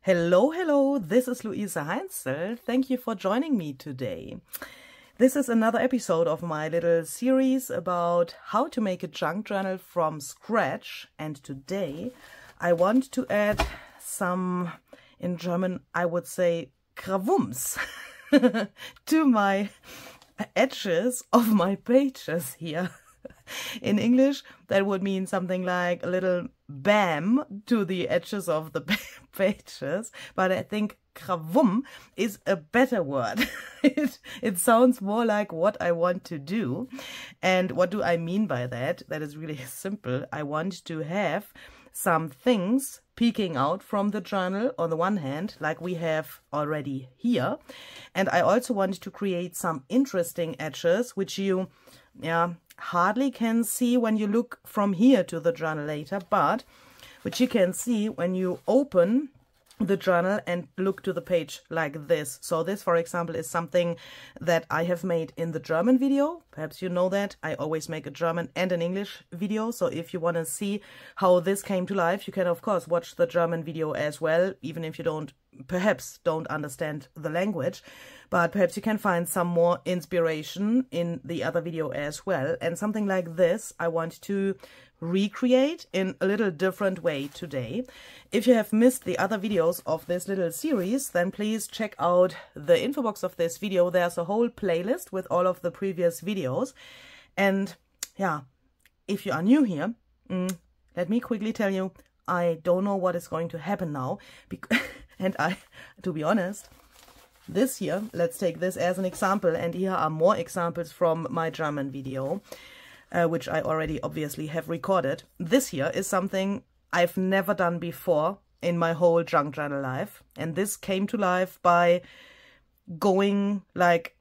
Hello, hello, this is Luise Heinzel. Thank you for joining me today. This is another episode of my little series about how to make a junk journal from scratch. And today I want to add some, in German I would say, Krawums to my edges of my pages here. In English, that would mean something like a little bam to the edges of the pages, but I think Krawum is a better word. It sounds more like what I want to do. And what do I mean by that? That is really simple. I want to have some things peeking out from the journal on the one hand, like we have already here. And I also want to create some interesting edges, which you, hardly can see when you look from here to the journal later, but which you can see when you open the journal and look to the page like this. So this, for example, is something that I have made in the German video. Perhaps you know that I always make a German and an English video. So if you want to see how this came to life, you can of course watch the German video as well, even if you perhaps don't understand the language, but perhaps you can find some more inspiration in the other video as well. And something like this I want to recreate in a little different way today. If you have missed the other videos of this little series, then please check out the info box of this video. There's a whole playlist with all of the previous videos. And yeah, if you are new here, let me quickly tell you, I don't know what is going to happen now. And to be honest, this year, let's take this as an example, and here are more examples from my German video, which I already obviously have recorded. This here is something I've never done before in my whole junk journal life, and this came to life by going like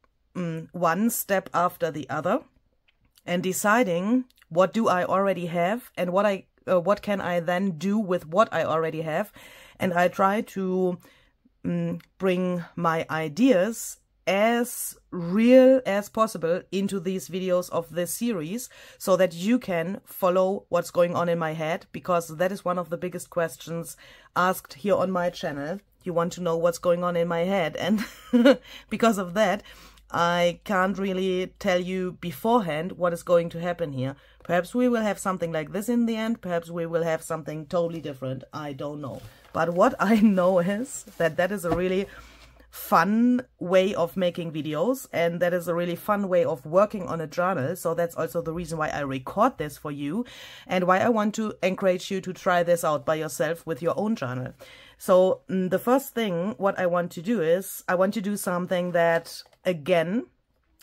one step after the other and deciding what do I already have and what can I then do with what I already have. And I try to bring my ideas as real as possible into these videos of this series so that you can follow what's going on in my head, because that is one of the biggest questions asked here on my channel. You want to know what's going on in my head, and because of that I can't really tell you beforehand what is going to happen here. Perhaps we will have something like this in the end, perhaps we will have something totally different, I don't know. But what I know is that that is a really fun way of making videos, and that is a really fun way of working on a journal. So that's also the reason why I record this for you and why I want to encourage you to try this out by yourself with your own journal. So the first thing what I want to do is I want to do something that again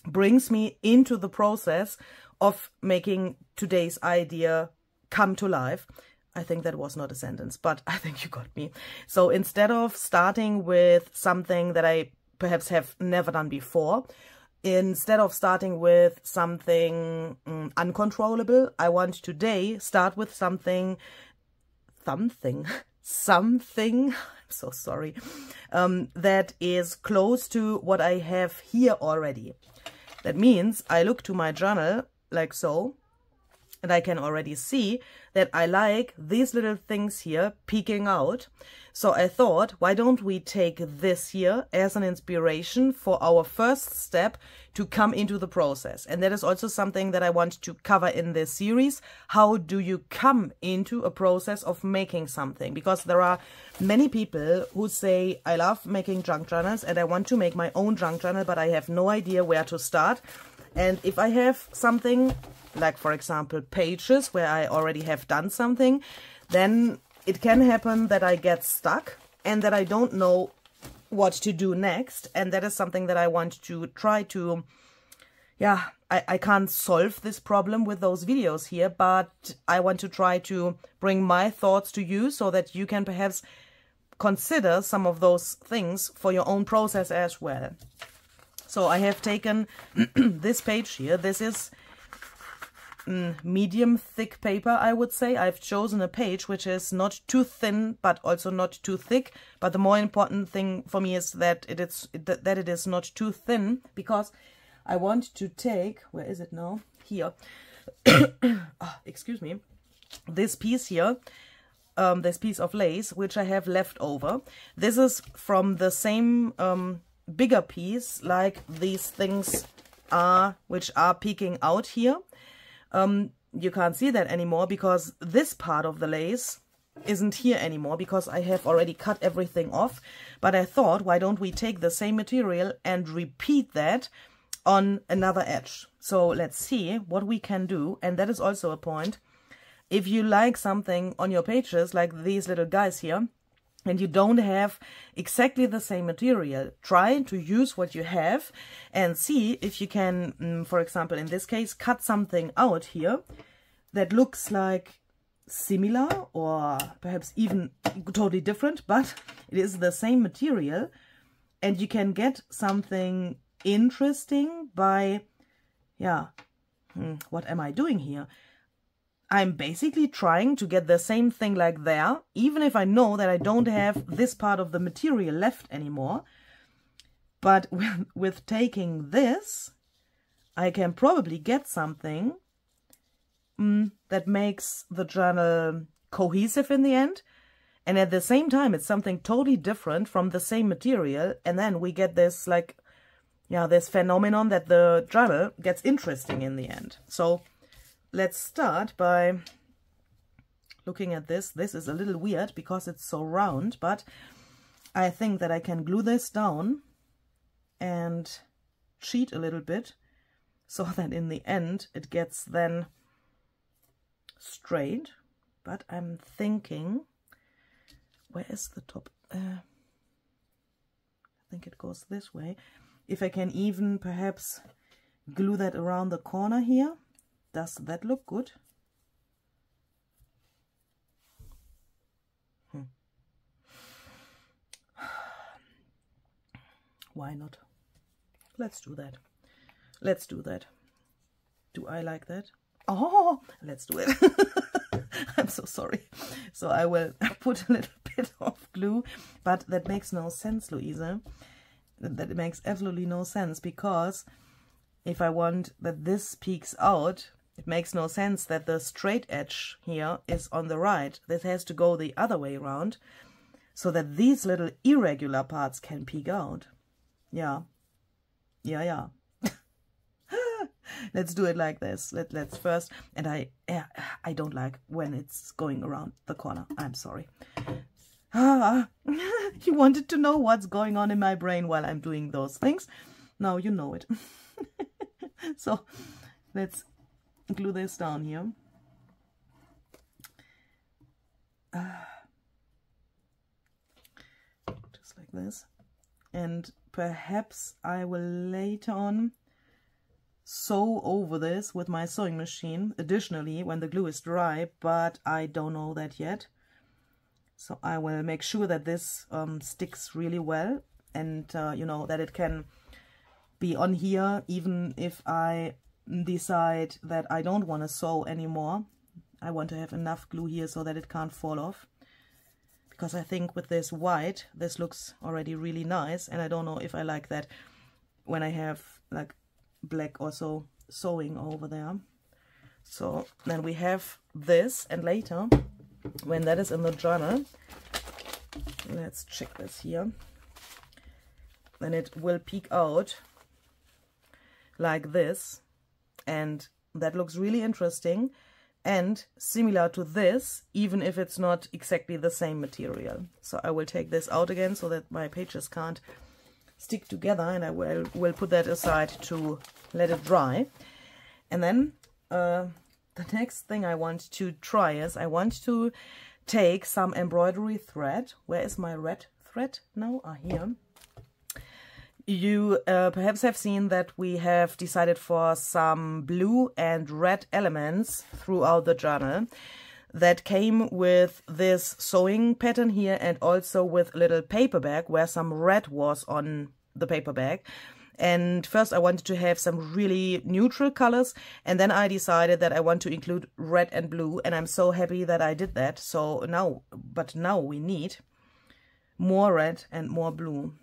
brings me into the process of making today's idea come to life. I think that was not a sentence, but I think you got me. So instead of starting with something that I perhaps have never done before, instead of starting with something uncontrollable, I want today start with something, I'm so sorry, that is close to what I have here already. That means I look to my journal like so, and I can already see that I like these little things here peeking out. So I thought, why don't we take this here as an inspiration for our first step to come into the process? And that is also something that I want to cover in this series. How do you come into a process of making something? Because there are many people who say, I love making junk journals and I want to make my own junk journal, but I have no idea where to start. And if I have something like, for example, pages where I already have done something, then it can happen that I get stuck and that I don't know what to do next. And that is something that I want to try to, I can't solve this problem with those videos here, but I want to try to bring my thoughts to you so that you can perhaps consider some of those things for your own process as well. So I have taken this page here. This is medium thick paper, I would say. I've chosen a page which is not too thin but also not too thick, but the more important thing for me is that it is not too thin, because I want to take, where is it now? Here. Excuse me. This piece here this piece of lace, which I have left over. This is from the same bigger piece, like these things are, which are peeking out here. You can't see that anymore because this part of the lace isn't here anymore because I have already cut everything off. But I thought, why don't we take the same material and repeat that on another edge? So let's see what we can do. And that is also a point. If you like something on your pages, like these little guys here, and you don't have exactly the same material, try to use what you have and see if you can, for example, in this case, cut something out here that looks like similar or perhaps even totally different, but it is the same material, and you can get something interesting by, yeah, what am I doing here? I'm basically trying to get the same thing like there, even if I know that I don't have this part of the material left anymore. But with taking this, I can probably get something that makes the journal cohesive in the end. And at the same time, it's something totally different from the same material. And then we get this, like, yeah, this phenomenon that the journal gets interesting in the end. So let's start by looking at this. This is a little weird because it's so round, but I think that I can glue this down and cheat a little bit so that in the end it gets then straight. But I'm thinking, where is the top? I think it goes this way. If I can even perhaps glue that around the corner here. Does that look good? Why not? Let's do that. Let's do that. Do I like that? Oh, let's do it. I'm so sorry. So I will put a little bit of glue, but that makes no sense, Louisa. That makes absolutely no sense, because if I want that this peeks out, it makes no sense that the straight edge here is on the right. This has to go the other way around so that these little irregular parts can peek out. Yeah. Let's do it like this. Let's first, and I don't like when it's going around the corner. I'm sorry. You wanted to know what's going on in my brain while I'm doing those things. Now you know it. So let's glue this down here. Just like this. And perhaps I will later on sew over this with my sewing machine additionally when the glue is dry, but I don't know that yet. So I will make sure that this sticks really well, and you know, that it can be on here even if I decide that I don't want to sew anymore. I want to have enough glue here so that it can't fall off, because I think with this white this looks already really nice, and I don't know if I like that when I have like black also sewing over there. So then we have this, and later when that is in the journal, let's check this here, then it will peek out like this. And that looks really interesting and similar to this, even if it's not exactly the same material. So I will take this out again so that my pages can't stick together, and I will put that aside to let it dry. And then the next thing I want to try is I want to take some embroidery thread. Where is my red thread now? Here. You perhaps have seen that we have decided for some blue and red elements throughout the journal that came with this sewing pattern here, and also with a little paper bag where some red was on the paper bag. And first I wanted to have some really neutral colors, and then I decided that I want to include red and blue, and I'm so happy that I did that. So now we need more red and more blue.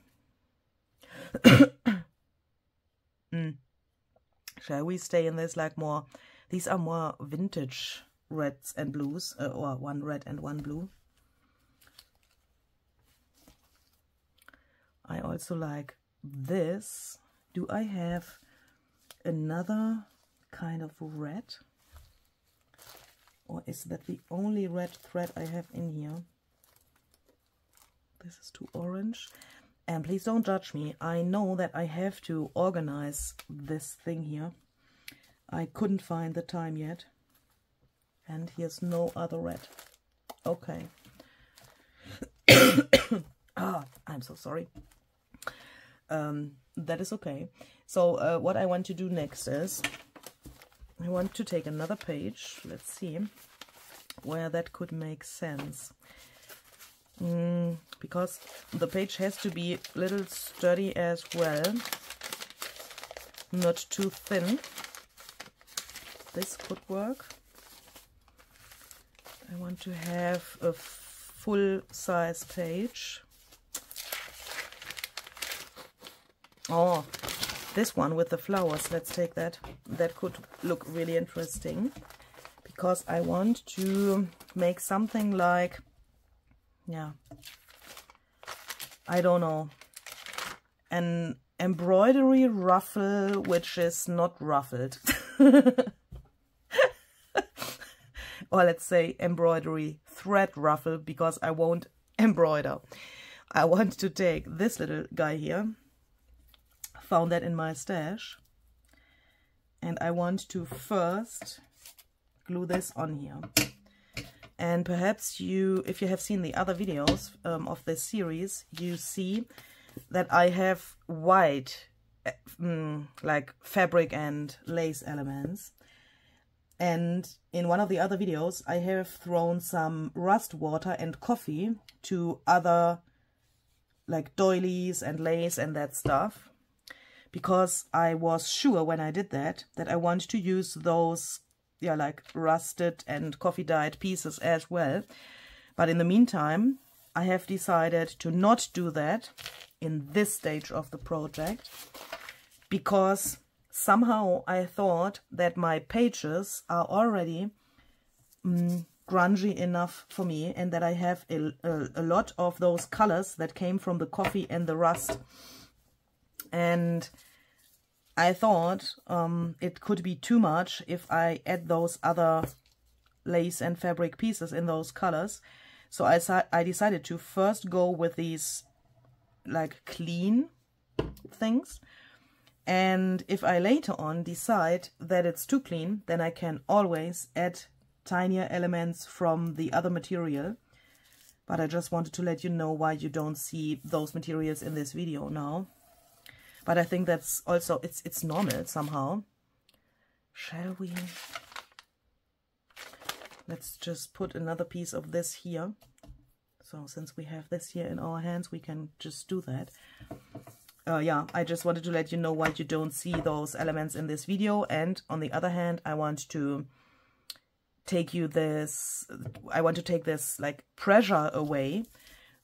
Shall we stay in this like more? These are more vintage reds and blues, or one red and one blue. also like this. Do I have another kind of red? Or is that the only red thread I have in here? This is too orange. And please don't judge me. I know that I have to organize this thing here. I couldn't find the time yet. And here's no other red. Okay. I'm so sorry. That is okay. So what I want to do next is I want to take another page. Let's see where that could make sense. Because the page has to be a little sturdy as well, not too thin. This could work. I want to have a full-size page. Oh, this one with the flowers, let's take that. That could look really interesting, because I want to make something like, yeah, I don't know, an embroidery ruffle which is not ruffled. Or let's say embroidery thread ruffle, because I won't embroider. I want to take this little guy here, found that in my stash, and I want to first glue this on here. And perhaps you, if you have seen the other videos of this series, you see that I have white like fabric and lace elements. And in one of the other videos, I have thrown some rust water and coffee to other like doilies and lace and that stuff, because I was sure when I did that I want to use those, yeah, like rusted and coffee dyed pieces as well. But in the meantime, I have decided to not do that in this stage of the project, because somehow I thought that my pages are already grungy enough for me, and that I have a lot of those colors that came from the coffee and the rust. And I thought it could be too much if I add those other lace and fabric pieces in those colors. So I decided to first go with these like clean things. And if I later on decide that it's too clean, then I can always add tinier elements from the other material. But I just wanted to let you know why you don't see those materials in this video now. But I think that's also, it's normal somehow. Shall we? Let's just put another piece of this here. So since we have this here in our hands, we can just do that. Yeah, I just wanted to let you know why you don't see those elements in this video. And on the other hand, I want to take this like pressure away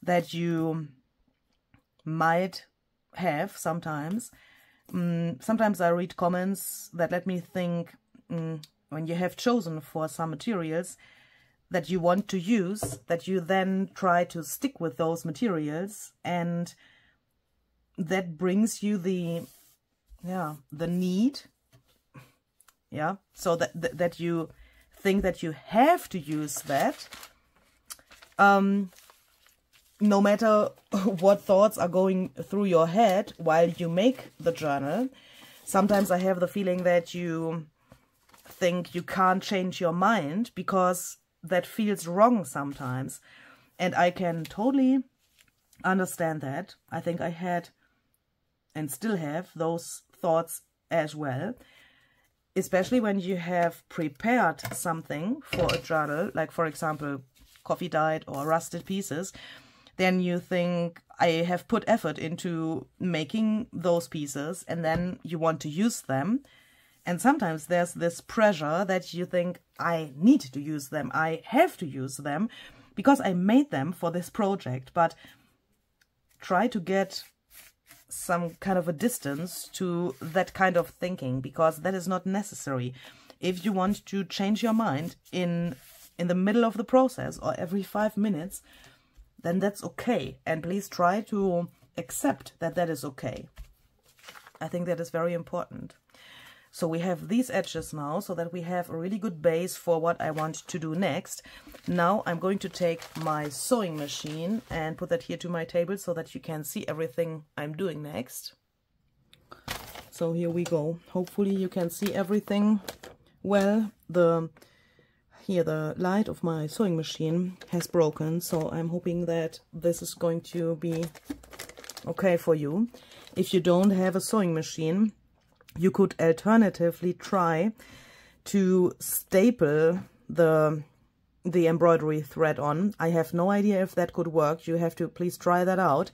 that you might have sometimes. Sometimes I read comments that let me think, when you have chosen for some materials that you want to use, that you then try to stick with those materials, and that brings you the need, yeah, so that you think that you have to use that, no matter what thoughts are going through your head while you make the journal. Sometimes I have the feeling that you think you can't change your mind because that feels wrong sometimes, and I can totally understand that. I think I had and still have those thoughts as well, especially when you have prepared something for a journal, like for example coffee dyed or rusted pieces. Then you think, I have put effort into making those pieces, and then you want to use them. And sometimes there's this pressure that you think, I need to use them, I have to use them, because I made them for this project. But try to get some kind of a distance to that kind of thinking, because that is not necessary. If you want to change your mind in the middle of the process or every 5 minutes, then that's okay. And please try to accept that that is okay. I think that is very important. So we have these edges now, so that we have a really good base for what I want to do next. Now I'm going to take my sewing machine and put that here to my table so that you can see everything I'm doing next. So here we go. Hopefully you can see everything well. Here the light of my sewing machine has broken, so I'm hoping that this is going to be okay for you. If you don't have a sewing machine, you could alternatively try to staple the embroidery thread on. I have no idea if that could work. You have to please try that out.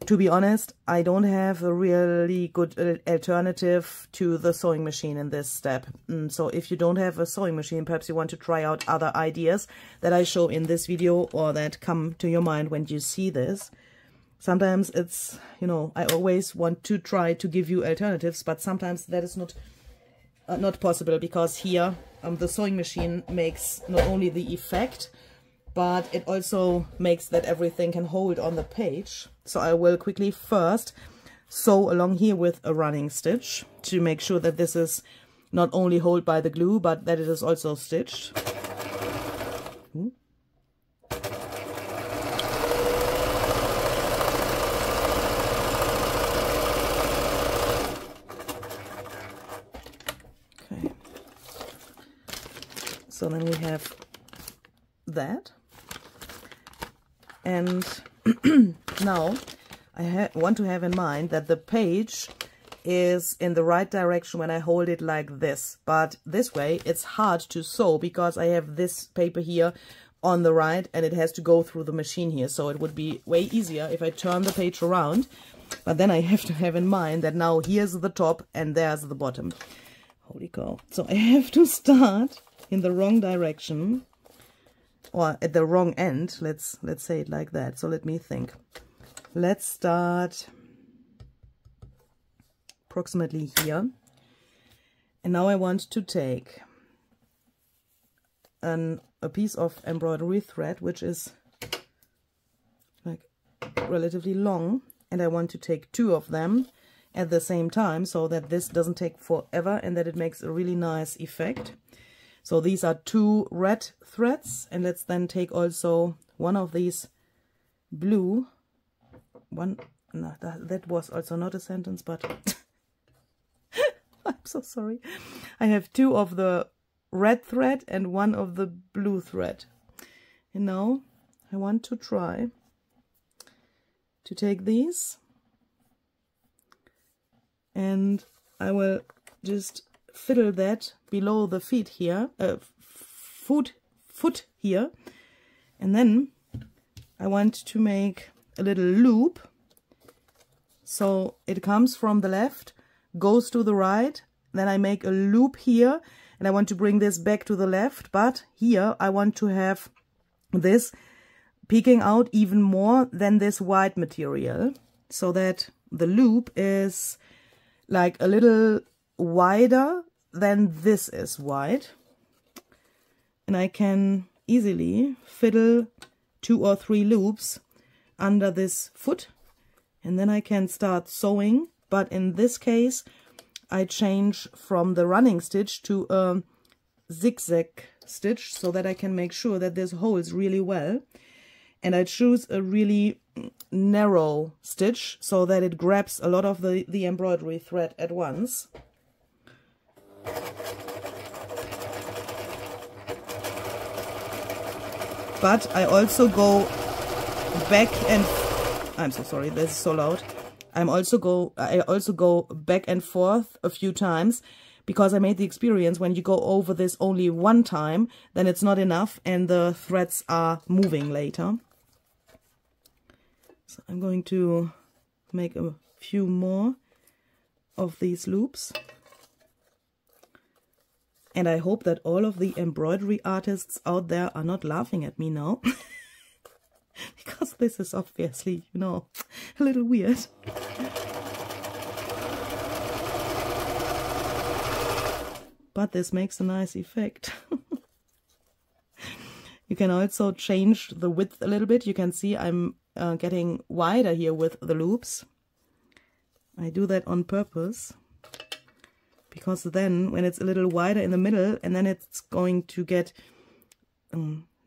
To be honest, I don't have a really good alternative to the sewing machine in this step. So if you don't have a sewing machine, perhaps you want to try out other ideas that I show in this video or that come to your mind when you see this. Sometimes it's, you know, I always want to try to give you alternatives, but sometimes that is not possible, because here the sewing machine makes not only the effect, but it also makes that everything can hold on the page. So I will quickly first sew along here with a running stitch to make sure that this is not only held by the glue, but that it is also stitched. So then we have that, and now I want to have in mind that the page is in the right direction when I hold it like this, but this way it's hard to sew because I have this paper here on the right and it has to go through the machine here. So it would be way easier if I turn the page around, but then I have to have in mind that now here's the top and there's the bottom. Holy cow. So I have to start in the wrong direction, or at the wrong end. Let's say it like that. So let me think. Let's start approximately here, and now I want to take a piece of embroidery thread which is like relatively long, and I want to take two of them at the same time so that this doesn't take forever and that it makes a really nice effect. So these are two red threads, and let's then take also one of these blue. No, that was also not a sentence, but I'm so sorry. I have two of the red thread and one of the blue thread. And now I want to try to take these, and I will just fiddle that below the feet here, foot here, and then I want to make a little loop, so it comes from the left, goes to the right, then I make a loop here, and I want to bring this back to the left, but here I want to have this peeking out even more than this white material, so that the loop is like a little wider than this is wide, and I can easily fiddle 2 or 3 loops under this foot, and then I can start sewing. But in this case I change from the running stitch to a zigzag stitch so that I can make sure that this holds really well, and I choose a really narrow stitch so that it grabs a lot of the embroidery thread at once. But I also go back and I'm so sorry, this is so loud. I also go back and forth a few times, because I made the experience when you go over this only one time, then it's not enough and the threads are moving later. So I'm going to make a few more of these loops. And I hope that all of the embroidery artists out there are not laughing at me now. Because this is obviously, you know, a little weird. But this makes a nice effect. You can also change the width a little bit. You can see I'm getting wider here with the loops. I do that on purpose, because then when it's a little wider in the middle and then it's going to get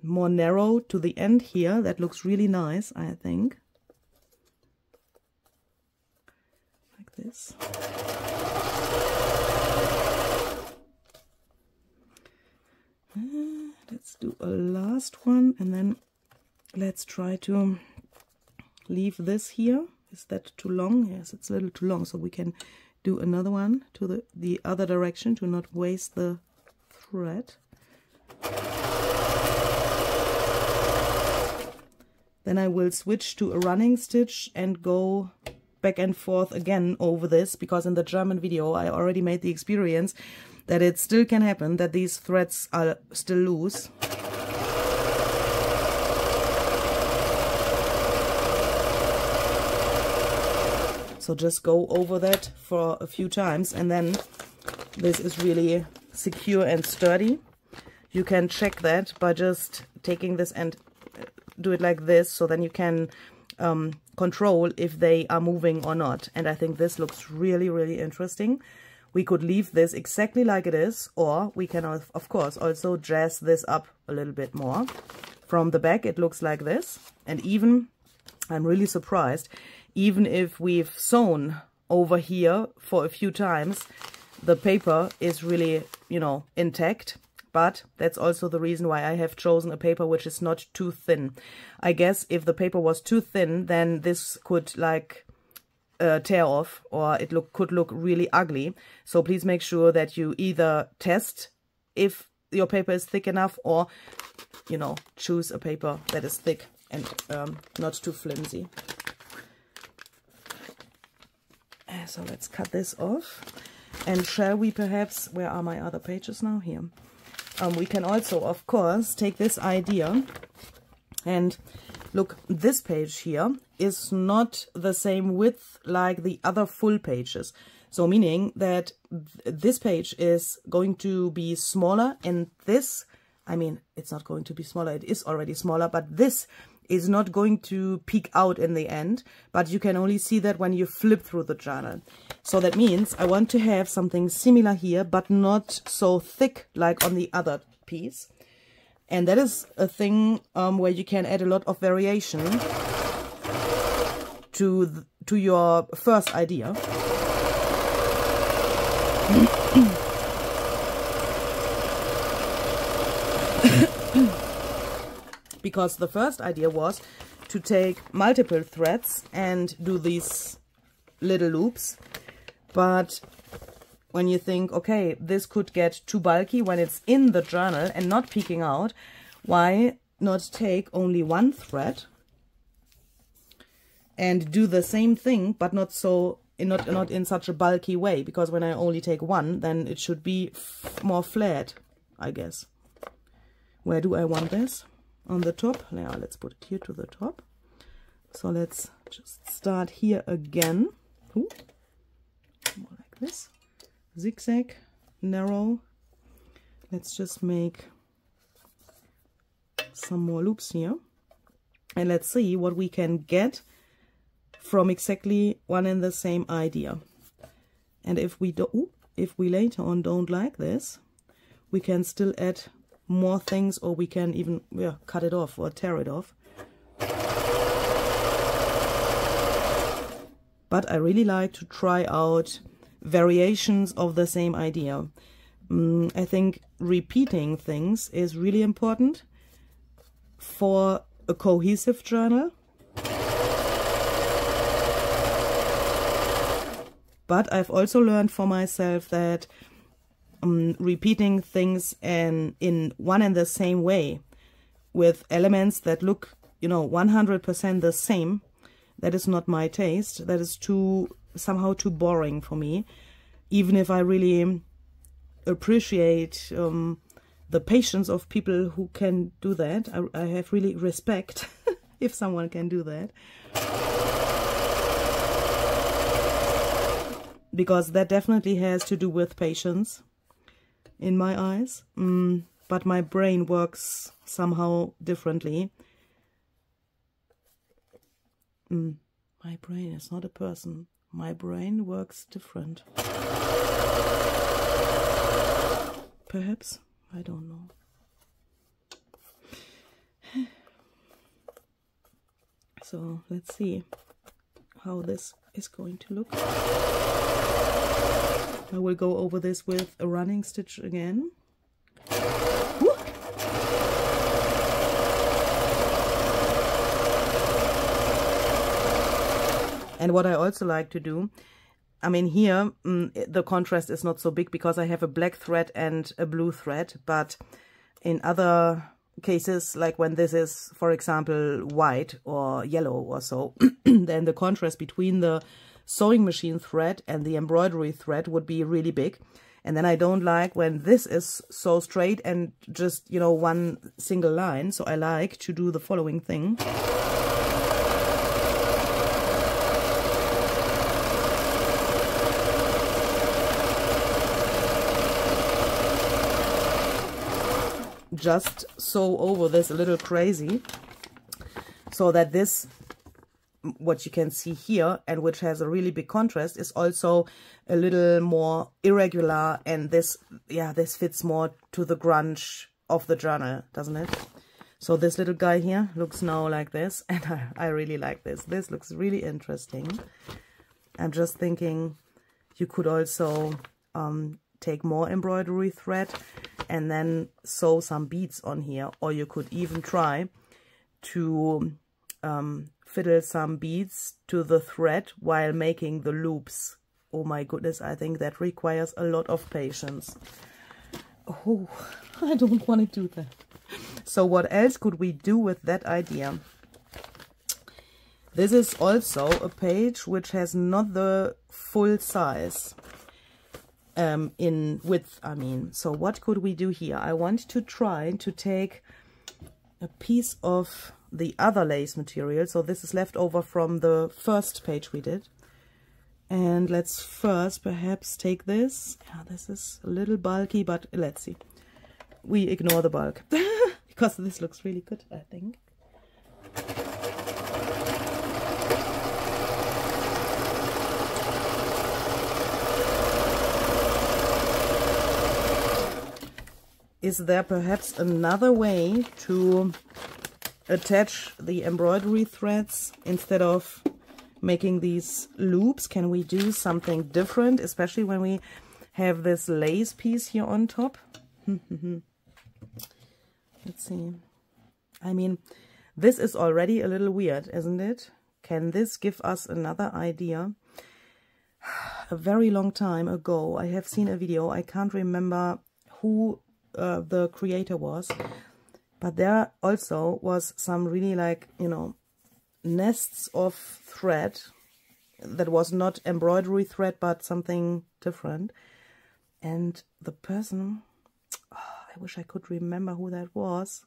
more narrow to the end here, that looks really nice, I think. Like this. Let's do a last one, and then let's try to leave this here. Is that too long? Yes, it's a little too long, so we can do another one to the other direction to not waste the thread. Then I will switch to a running stitch and go back and forth again over this, because in the German video I already made the experience that it still can happen that these threads are still loose. So just go over that for a few times, and then this is really secure and sturdy. You can check that by just taking this and do it like this, so then you can control if they are moving or not. And I think this looks really, really interesting. We could leave this exactly like it is, or we can of course also jazz this up a little bit more. From the back it looks like this, and even, I'm really surprised, even if we've sewn over here for a few times, the paper is really, you know, intact. But that's also the reason why I have chosen a paper which is not too thin. I guess if the paper was too thin, then this could like tear off, or it could look really ugly. So please make sure that you either test if your paper is thick enough, or, you know, choose a paper that is thick and not too flimsy. So let's cut this off. And shall we perhaps, where are my other pages now? Here. We can also, of course, take this idea and look, this page here is not the same width like the other full pages. So meaning that this page is going to be smaller, and this, I mean, it's not going to be smaller, it is already smaller, but this is not going to peek out in the end, but you can only see that when you flip through the journal. So that means I want to have something similar here, but not so thick like on the other piece. And that is a thing where you can add a lot of variation to your first idea. Because the first idea was to take multiple threads and do these little loops. But when you think, okay, this could get too bulky when it's in the journal and not peeking out, why not take only one thread and do the same thing, but not in such a bulky way? Because when I only take one, then it should be more flat, I guess. Where do I want this? On the top. Now let's put it here to the top. So let's just start here again. Ooh. More like this. Zigzag, narrow. Let's just make some more loops here. And let's see what we can get from exactly one and the same idea. And if we later on don't like this, we can still add more things, or we can even cut it off or tear it off. But I really like to try out variations of the same idea. I think repeating things is really important for a cohesive journal. But I've also learned for myself that repeating things in one and the same way with elements that look, you know, 100% the same, that is not my taste. That is somehow too boring for me. Even if I really appreciate the patience of people who can do that, I have really respect if someone can do that. Because that definitely has to do with patience in my eyes. But my brain works somehow differently. My brain is not a person. My brain works different. Perhaps, I don't know. So let's see how this is going to look. I will go over this with a running stitch again. Woo! And what I also like to do, I mean here the contrast is not so big because I have a black thread and a blue thread, but in other cases, like when this is, for example, white or yellow or so, then the contrast between the sewing machine thread and the embroidery thread would be really big. And then I don't like when this is so straight and just, you know, one single line. So I like to do the following thing. Just sew over this a little crazy, so that this, what you can see here and which has a really big contrast, is also a little more irregular, and this, yeah, this fits more to the grunge of the journal, doesn't it? So this little guy here looks now like this, and I really like this. This looks really interesting. I'm just thinking you could also take more embroidery thread and then sew some beads on here, or you could even try to fiddle some beads to the thread while making the loops. Oh my goodness, I think that requires a lot of patience. Oh, I don't want to do that. So what else could we do with that idea? This is also a page which has not the full size in width, I mean. So what could we do here? I want to try to take a piece of the other lace material. So this is left over from the first page we did. And let's first perhaps take this. Yeah, this is a little bulky, but let's see. We ignore the bulk because this looks really good, I think. Is there perhaps another way to attach the embroidery threads instead of making these loops? Can we do something different, especially when we have this lace piece here on top? Let's see. I mean, this is already a little weird, isn't it? Can this give us another idea? A very long time ago, I have seen a video. I can't remember who the creator was, but there also was some really, like, you know, nests of thread that was not embroidery thread but something different. And the person, I wish I could remember who that was,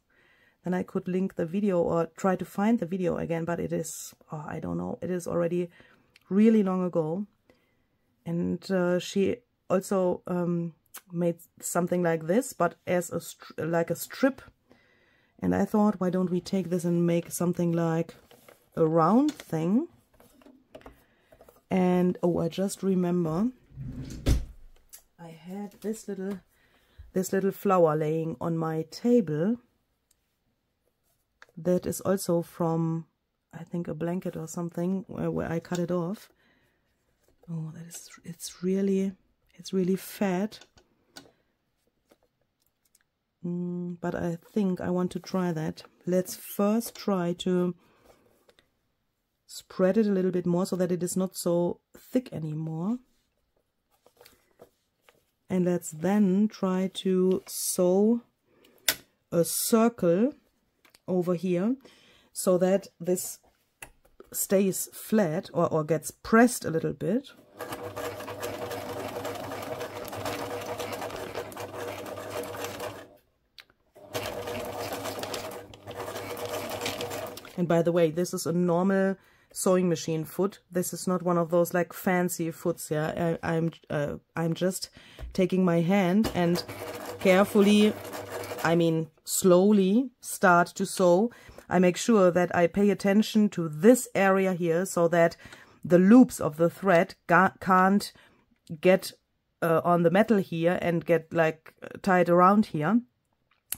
then I could link the video or try to find the video again, but it is, I don't know, it is already really long ago. And she also made something like this, but as a like a strip. And I thought, why don't we take this and make something like a round thing? And oh, I just remember I had this little flower laying on my table that is also from, I think, a blanket or something where I cut it off. Oh, that is, it's really fat. But I think I want to try that. Let's first try to spread it a little bit more so that it is not so thick anymore. And let's then try to sew a circle over here so that this stays flat or gets pressed a little bit. And by the way, this is a normal sewing machine foot. This is not one of those like fancy foots. Yeah, I'm just taking my hand and carefully, I mean slowly, start to sew. I make sure that I pay attention to this area here so that the loops of the thread can't get on the metal here and get like tied around here.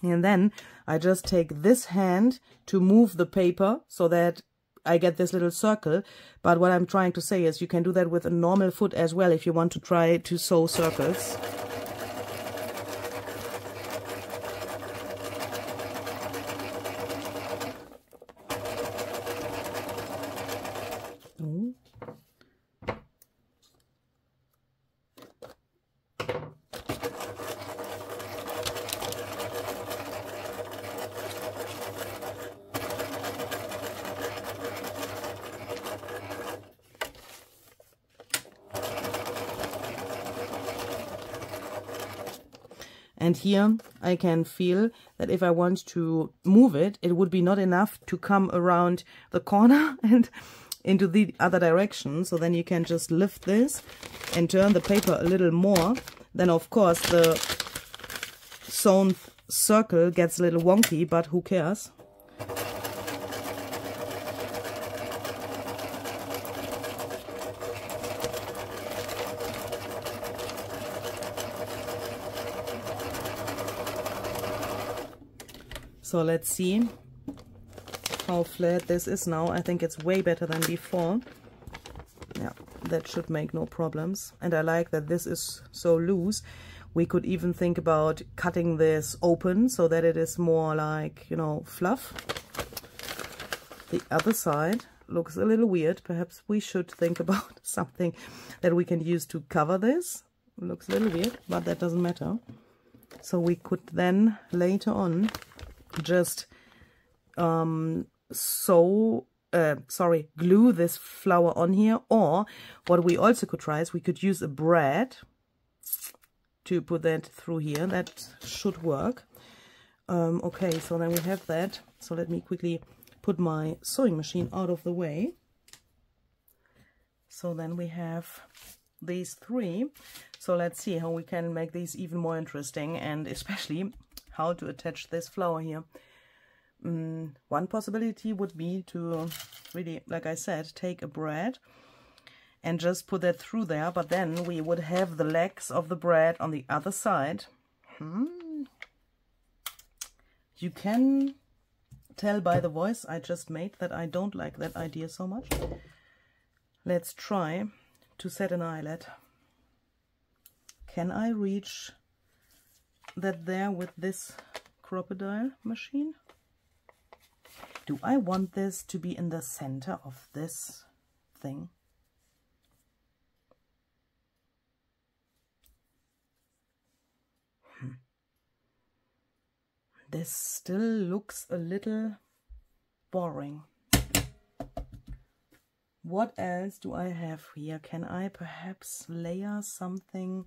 And then I just take this hand to move the paper so that I get this little circle. But what I'm trying to say is you can do that with a normal foot as well if you want to try to sew circles. And here I can feel that if I want to move it, it would be not enough to come around the corner and into the other direction. So then you can just lift this and turn the paper a little more. Then of course the sewn circle gets a little wonky, but who cares? So let's see how flat this is now. I think it's way better than before. Yeah, that should make no problems. And I like that this is so loose. We could even think about cutting this open so that it is more like, you know, fluff. The other side looks a little weird. Perhaps we should think about something that we can use to cover this. It looks a little weird, but that doesn't matter. So we could then later on just glue this flower on here, or what we also could try is we could use a brad to put that through here. That should work. Okay, so then we have that. So let me quickly put my sewing machine out of the way. So then we have these three. So let's see how we can make these even more interesting, and especially how to attach this flower here. One possibility would be to really, like I said, take a brad and just put that through there, but then we would have the legs of the brad on the other side. You can tell by the voice I just made that I don't like that idea so much. Let's try to set an eyelet. Can I reach that there with this crocodile machine? Do I want this to be in the center of this thing? This still looks a little boring. What else do I have here? Can I perhaps layer something?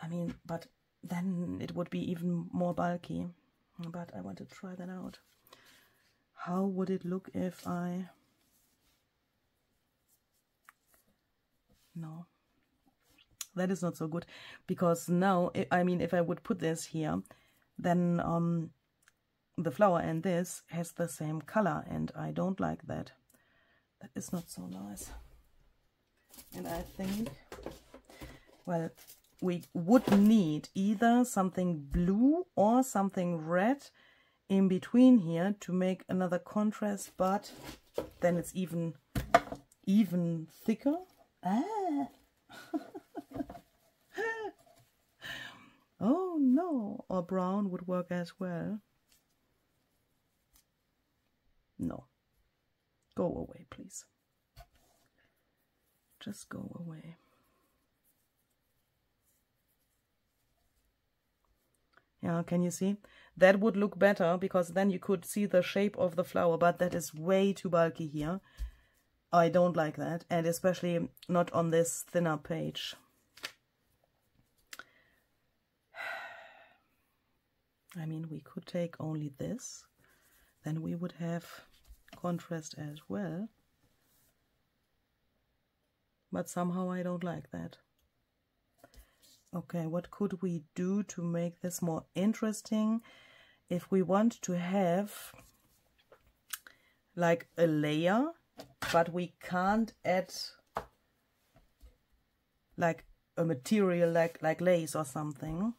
I mean, but then it would be even more bulky. But I want to try that out. How would it look if I... No, that is not so good, because now, I mean, if I would put this here, then the flower and this has the same color, and I don't like that. That is not so nice. And I think, well, we would need either something blue or something red in between here to make another contrast, but then it's even thicker. Ah. Oh no, or brown would work as well. No, go away, please. Just go away. Yeah, can you see? That would look better, because then you could see the shape of the flower, but that is way too bulky here. I don't like that, and especially not on this thinner page. I mean, we could take only this, then we would have contrast as well. But somehow I don't like that. Okay, what could we do to make this more interesting? If we want to have like a layer, but we can't add like a material like lace or something.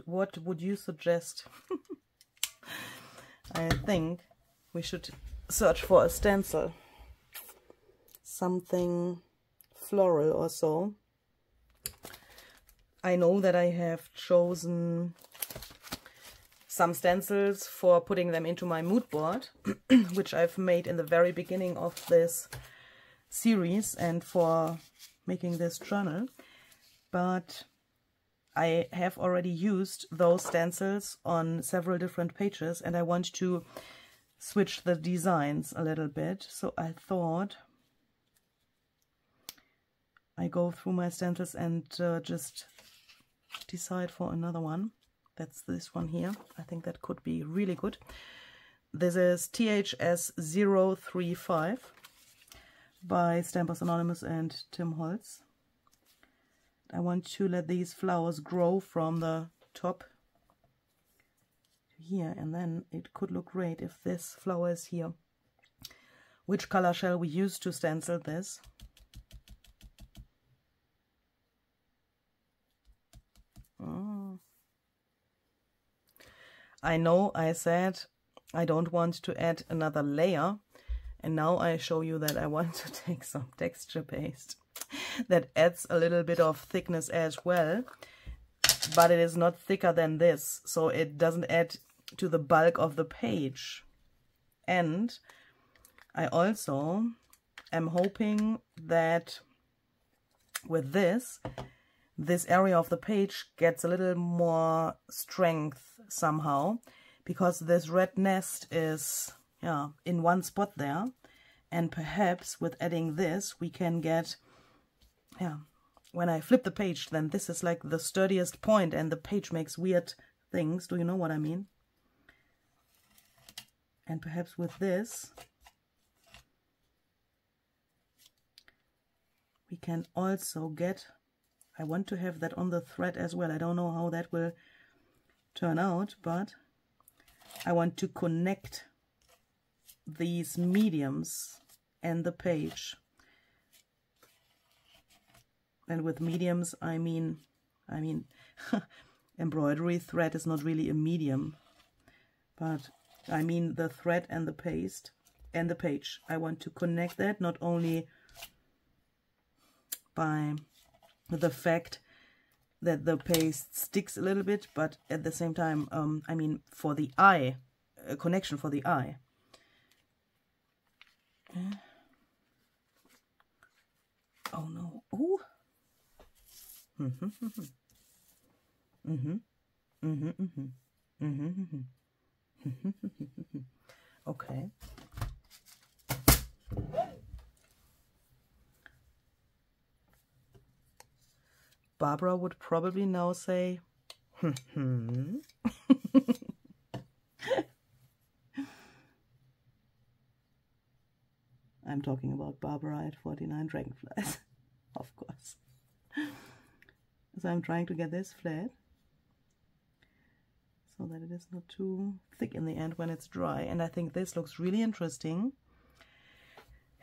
What would you suggest? I think we should search for a stencil, something floral or so. I know that I have chosen some stencils for putting them into my mood board, which I've made in the very beginning of this series and for making this journal, but I have already used those stencils on several different pages and I want to switch the designs a little bit. So I thought I go through my stencils and just decide for another one. That's this one here. I think that could be really good. This is THS035 by Stampers Anonymous and Tim Holtz. I want to let these flowers grow from the top to here, and then it could look great if this flower is here. Which color shall we use to stencil this? I know I said I don't want to add another layer, and now I show you that I want to take some texture paste that adds a little bit of thickness as well, but it is not thicker than this, so it doesn't add to the bulk of the page. And I also am hoping that with this area of the page gets a little more strength somehow, because this red nest is in one spot there, and perhaps with adding this we can get, when I flip the page, then this is like the sturdiest point and the page makes weird things. Do you know what I mean? And perhaps with this we can also get, I want to have that on the thread as well. I don't know how that will turn out, but I want to connect these mediums and the page. And with mediums I mean embroidery thread is not really a medium, but I mean the thread and the paste and the page. I want to connect that not only by the fact that the paste sticks a little bit, but at the same time, I mean for the eye, a connection for the eye. Oh no! Ooh. Okay. Barbara would probably now say, I'm talking about Barbara at 49 Dragonflies, of course. So I'm trying to get this flat so that it is not too thick in the end when it's dry. And I think this looks really interesting.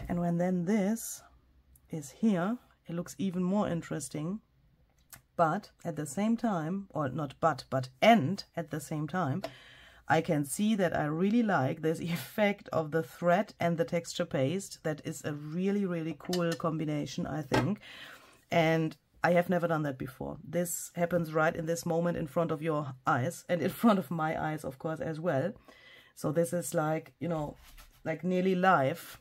And when then this is here, it looks even more interesting. But at the same time, or not but and at the same time, I can see that I really like this effect of the thread and the texture paste. That is a really, really cool combination, I think. And I have never done that before. This happens right in this moment in front of your eyes and in front of my eyes, of course, as well. So this is like, you know, like nearly live.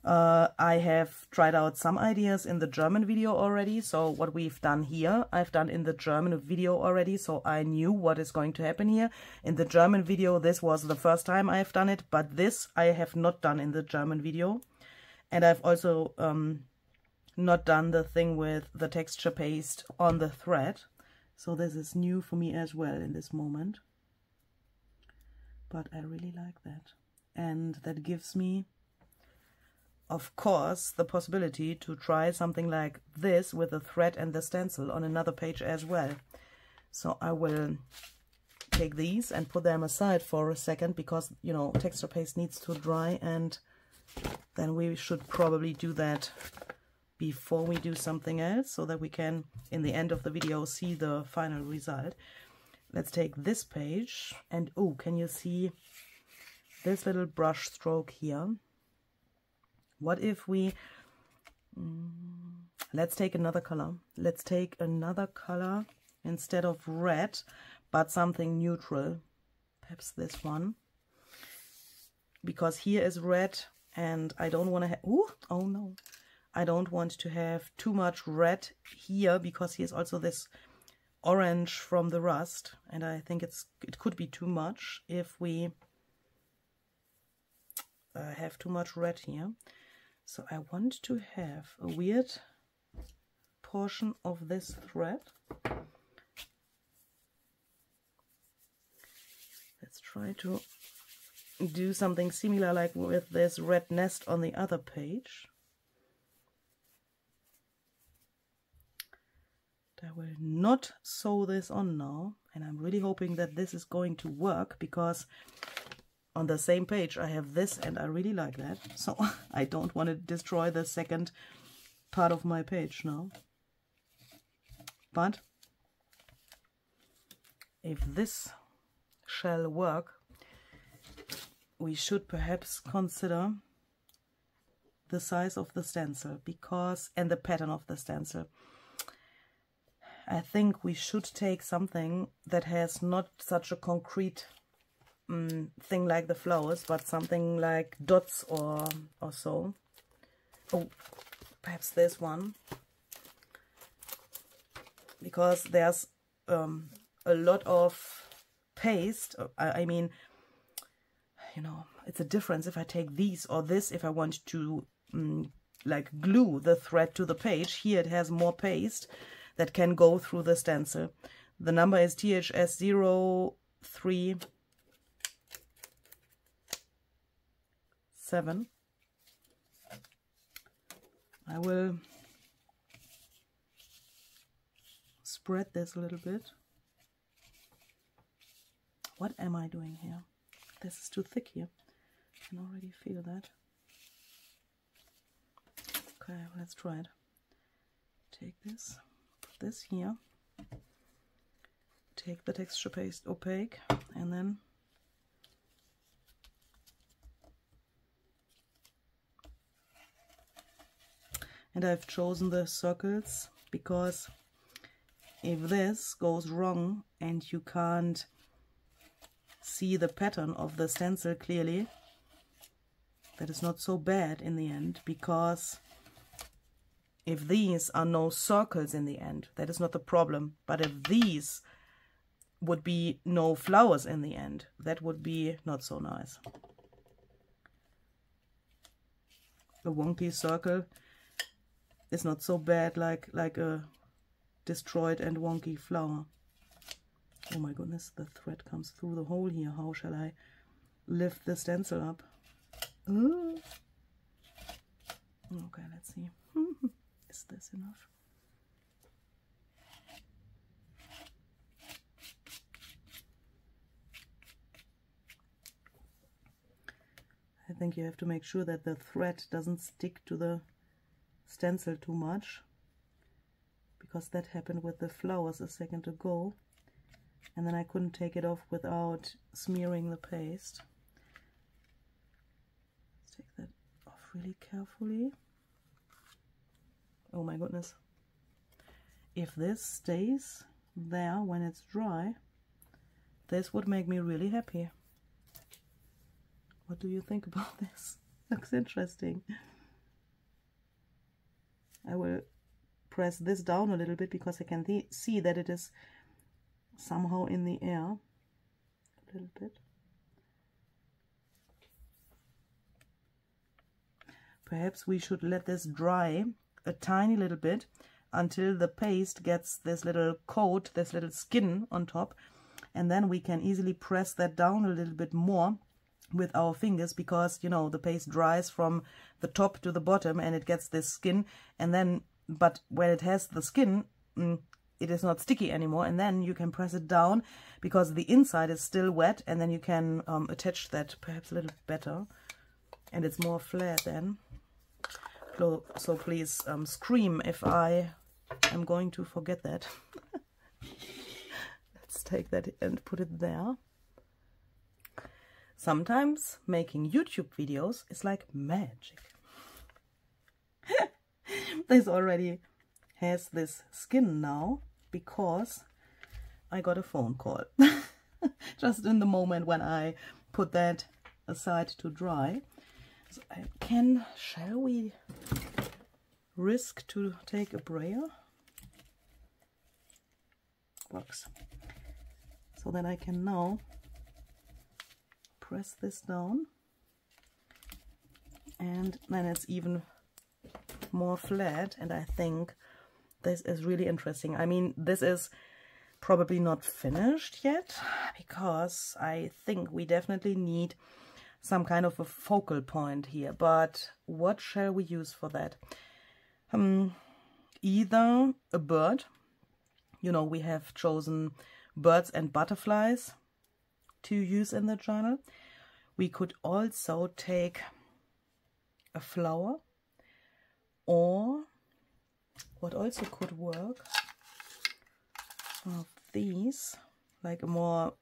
I have tried out some ideas in the German video already. So what we've done here, I've done in the German video already. So I knew what is going to happen here. In the German video, this was the first time I've done it. But this I have not done in the German video. And I've also not done the thing with the texture paste on the thread. So this is new for me as well in this moment. But I really like that. And that gives me, of course, the possibility to try something like this with the thread and the stencil on another page as well. So I will take these and put them aside for a second, because, you know, texture paste needs to dry, and then we should probably do that before we do something else, so that we can, in the end of the video, see the final result. Let's take this page, and oh, can you see this little brush stroke here? What if we, let's take another color. Let's take another color instead of red, but something neutral. Perhaps this one. Because here is red, and I don't want to have, oh no. I don't want to have too much red here, because here's also this orange from the rust, and I think it could be too much if we have too much red here. So I want to have a weird portion of this thread. Let's try to do something similar like with this red nest on the other page. I will not sew this on now, and I'm really hoping that this is going to work, because on the same page I have this and I really like that, so I don't want to destroy the second part of my page now. But if this shall work, we should perhaps consider the size of the stencil, because, and the pattern of the stencil. I think we should take something that has not such a concrete thing like the flowers, but something like dots or so. Oh, perhaps this one, because there's a lot of paste. I mean, you know, it's a difference if I take these or this, if I want to like glue the thread to the page. Here it has more paste that can go through the stencil. The number is THS037. I will spread this a little bit. What am I doing here? This is too thick here. I can already feel that. Okay, let's try it. Take this. This here, take the texture paste opaque, and then I've chosen the circles, because if this goes wrong and you can't see the pattern of the stencil clearly, that is not so bad in the end, because if these are no circles in the end, that is not the problem. But if these would be no flowers in the end, that would be not so nice. A wonky circle is not so bad like a destroyed and wonky flower. Oh my goodness, the thread comes through the hole here. How shall I lift the stencil up? Okay, let's see. Is this enough? I think you have to make sure that the thread doesn't stick to the stencil too much, because that happened with the flowers a second ago, and then I couldn't take it off without smearing the paste. Let's take that off really carefully. Oh my goodness. If this stays there when it's dry, this would make me really happy. What do you think about this? Looks interesting. I will press this down a little bit, because I can see that it is somehow in the air. A little bit. Perhaps we should let this dry a tiny little bit until the paste gets this little coat, this little skin on top, and then we can easily press that down a little bit more with our fingers, because, you know, the paste dries from the top to the bottom and it gets this skin, and then, but when it has the skin, it is not sticky anymore, and then you can press it down because the inside is still wet, and then you can attach that perhaps a little better, and it's more flat then. So please scream if I am going to forget that. Let's take that and put it there. Sometimes making YouTube videos is like magic. This already has this skin now because I got a phone call just in the moment when I put that aside to dry. So shall we risk to take a brayer box so that I can now press this down, and then it's even more flat, and I think this is really interesting. I mean, this is probably not finished yet because I think we definitely need some kind of a focal point here, but what shall we use for that? Either a bird, you know, we have chosen birds and butterflies to use in the journal. We could also take a flower, or what also could work, of these, like a more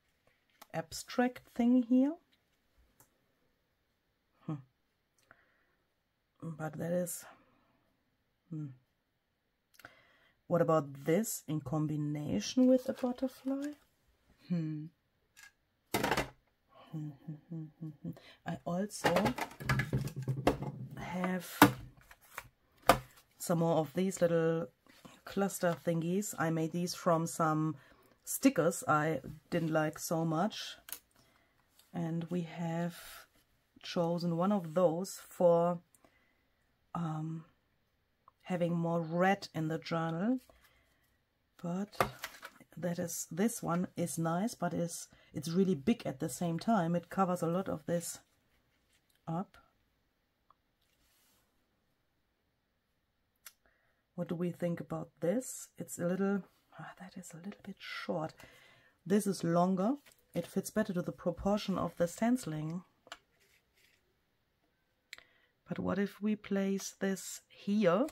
abstract thing here. But that is... What about this in combination with a butterfly? I also have some more of these little cluster thingies. I made these from some stickers I didn't like so much, and we have chosen one of those for having more red in the journal. But this one is nice, but it's really big at the same time. It covers a lot of this up. What do we think about this? It's a little, that is a little bit short. This is longer. It fits better to the proportion of the stenciling. But what if we place this here?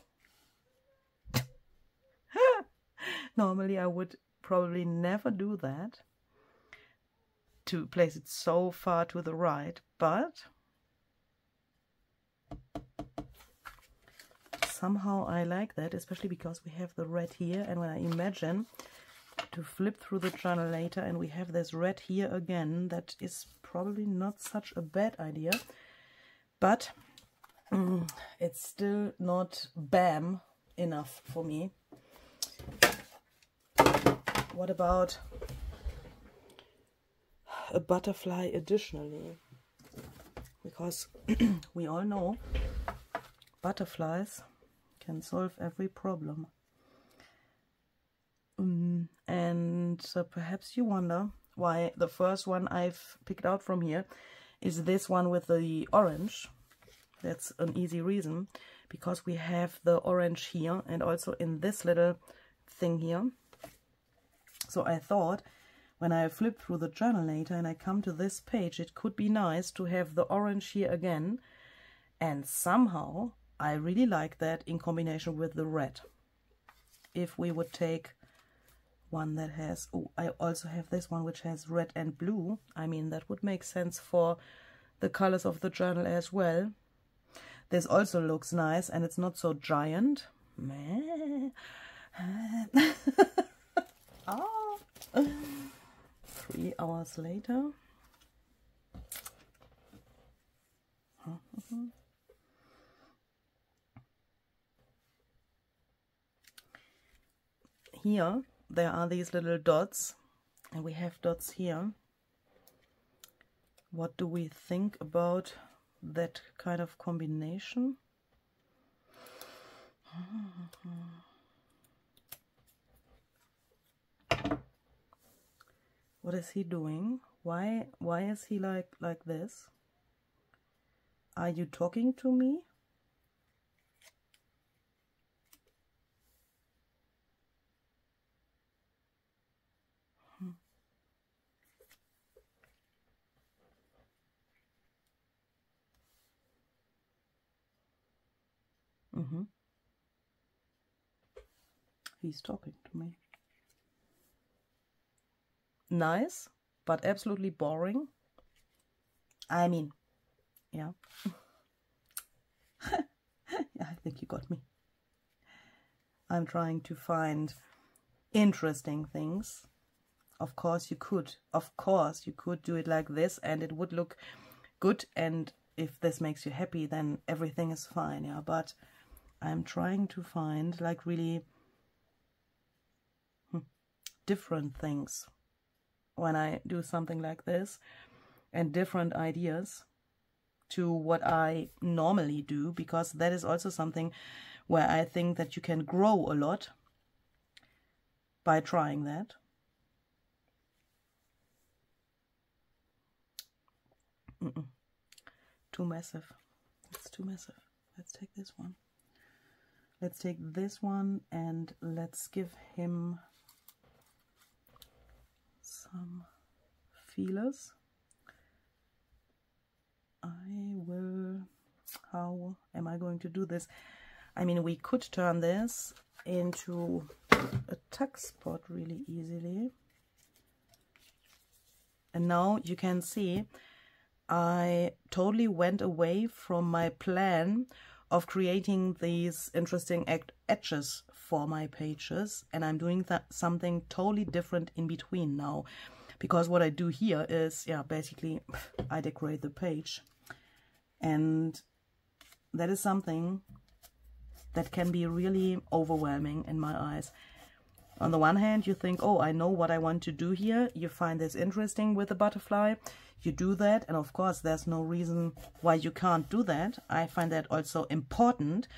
Normally I would probably never do that, to place it so far to the right, but somehow I like that, especially because we have the red here, and when I imagine to flip through the journal later and we have this red here again, that is probably not such a bad idea, but it's still not bam enough for me. What about a butterfly additionally? Because we all know butterflies can solve every problem. And perhaps you wonder why the first one I've picked out from here is this one with the orange. That's an easy reason, because we have the orange here and also in this little thing here. So I thought when I flip through the journal later and I come to this page, it could be nice to have the orange here again, and somehow I really like that in combination with the red. If we would take one that has, oh, I also have this one which has red and blue. I mean, that would make sense for the colors of the journal as well. This also looks nice, and it's not so giant. Oh. 3 hours later. Here there are these little dots, and we have dots here. What do we think about that kind of combination? What is he doing? Why is he like this? Are you talking to me? He's talking to me. Nice, but absolutely boring. I mean, yeah. Yeah, I think you got me. I'm trying to find interesting things. Of course you could do it like this and it would look good, and if this makes you happy then everything is fine, yeah, but I'm trying to find like really different things when I do something like this, and different ideas to what I normally do, because that is also something where I think that you can grow a lot by trying that. Too massive. It's too massive. Let's take this one. Let's take this one and let's give him some feelers. How am I going to do this? I mean, we could turn this into a tuck spot really easily. And now you can see I totally went away from my plan of creating these interesting edges for my pages, and I'm doing something totally different in between now, because what I do here is, yeah, basically I decorate the page, and that is something that can be really overwhelming in my eyes. On the one hand, you think, oh, I know what I want to do here. You find this interesting with the butterfly. You do that, and of course there's no reason why you can't do that. I find that also important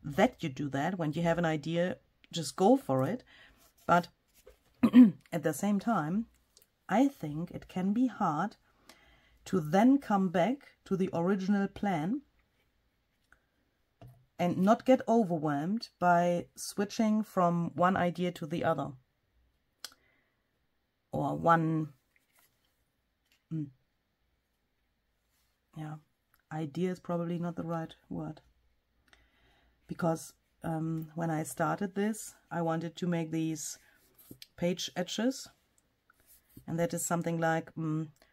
that you do that. When you have an idea, just go for it. But at the same time, I think it can be hard to then come back to the original plan and not get overwhelmed by switching from one idea to the other. Or idea is probably not the right word. Because when I started this, I wanted to make these page edges. And that is something like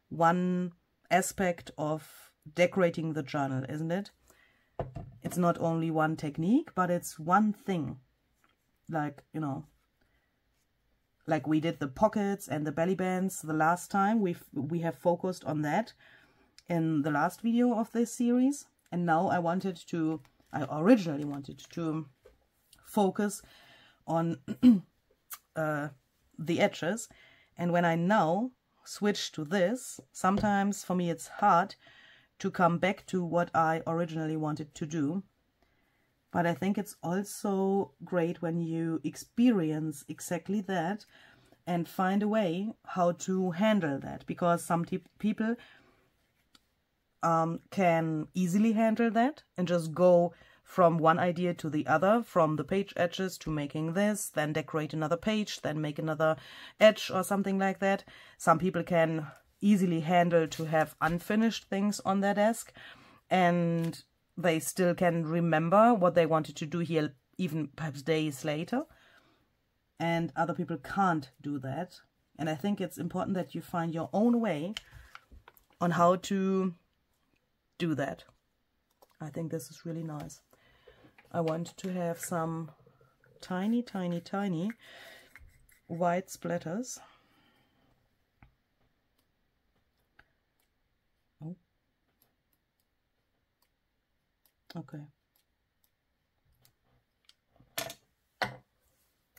one aspect of decorating the journal, isn't it? It's not only one technique, but it's one thing. Like, you know, like we did the pockets and the belly bands the last time. We have focused on that in the last video of this series. And now I originally wanted to focus on the edges. And when I now switch to this, sometimes for me it's hard to come back to what I originally wanted to do. But I think it's also great when you experience exactly that and find a way how to handle that, because some people can easily handle that and just go from one idea to the other, from the page edges to making this, then decorate another page, then make another edge or something like that. Some people can easily handle to have unfinished things on their desk, and they still can remember what they wanted to do here even perhaps days later. And other people can't do that. And I think it's important that you find your own way on how to do that. I think this is really nice. I want to have some tiny, tiny, tiny white splatters. Oh. Okay.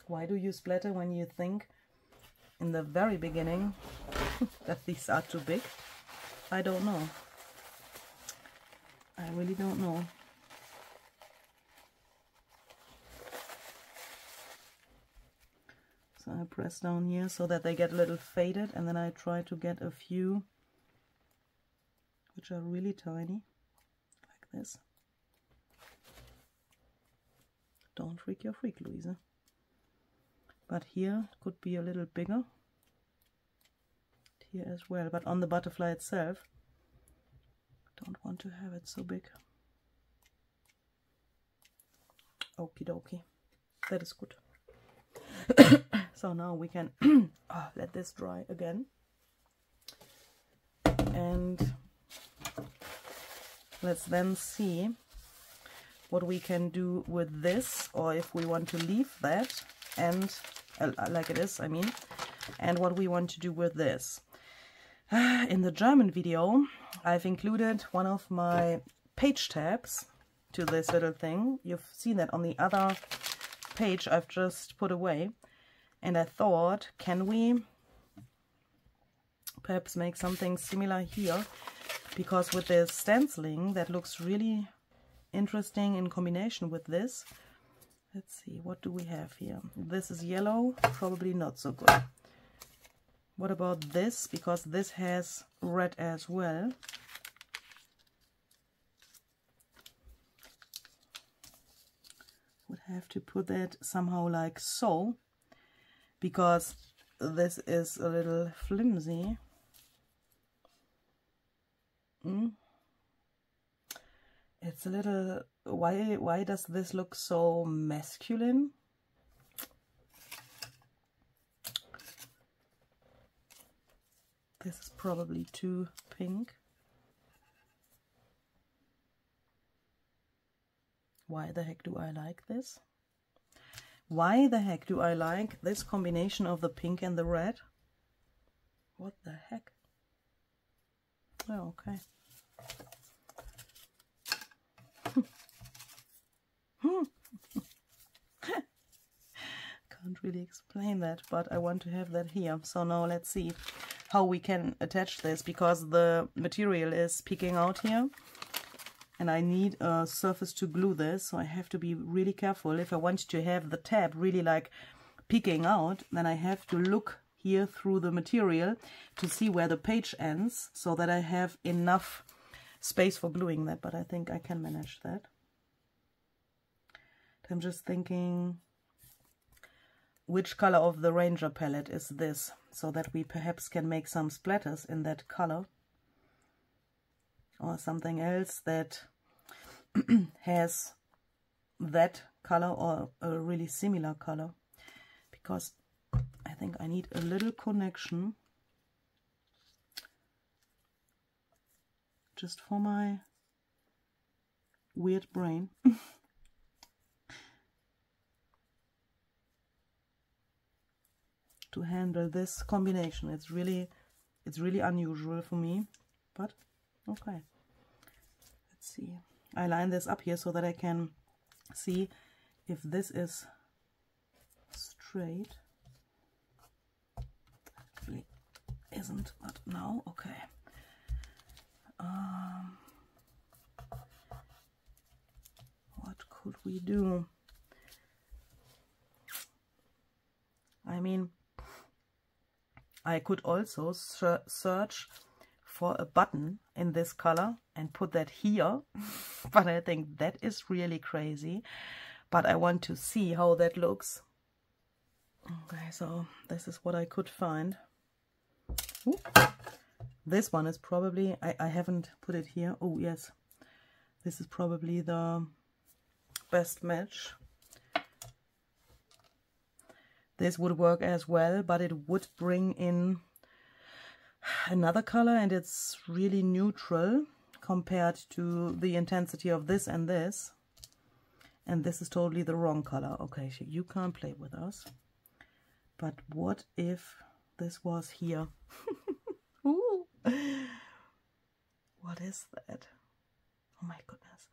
Why do you splatter when you think in the very beginning that these are too big? I don't know. I really don't know. So I press down here so that they get a little faded, and then I try to get a few which are really tiny, like this. Don't freak your freak, Louisa. But here it could be a little bigger. Here as well, but on the butterfly itself, don't want to have it so big. Okie dokie. That is good. So now we can let this dry again. And let's then see what we can do with this, or if we want to leave that and like it is, I mean, and what we want to do with this. In the German video, I've included one of my page tabs to this little thing. You've seen that on the other page I've just put away. And I thought, can we perhaps make something similar here? Because with this stenciling, that looks really interesting in combination with this. Let's see, what do we have here? This is yellow, probably not so good. What about this? Because this has red as well. Would have to put that somehow like so, because this is a little flimsy. It's a little, why does this look so masculine? This is probably too pink. Why the heck do I like this? Why the heck do I like this combination of the pink and the red? What the heck? Oh, okay. Can't really explain that, but I want to have that here. So now let's see how we can attach this, because the material is peeking out here. And I need a surface to glue this, so I have to be really careful. If I want to have the tab really like peeking out, then I have to look here through the material to see where the page ends, so that I have enough space for gluing that. But I think I can manage that. I'm just thinking, which color of the Ranger palette is this, so that we perhaps can make some splatters in that color. Or something else that has that color or a really similar color, because I think I need a little connection just for my weird brain. To handle this combination. It's really unusual for me, but okay. Let's see. I line this up here so that I can see if this is straight. Actually isn't, but now, okay. What could we do? I mean, I could also search for a button in this color and put that here, but I think that is really crazy. But I want to see how that looks. Okay, so this is what I could find. Ooh. This one is probably, I haven't put it here. Oh yes, this is probably the best match. This would work as well, but it would bring in another color, and it's really neutral compared to the intensity of this and this. And this is totally the wrong color. Okay, so you can't play with us. But what if this was here? Ooh. What is that? Oh my goodness.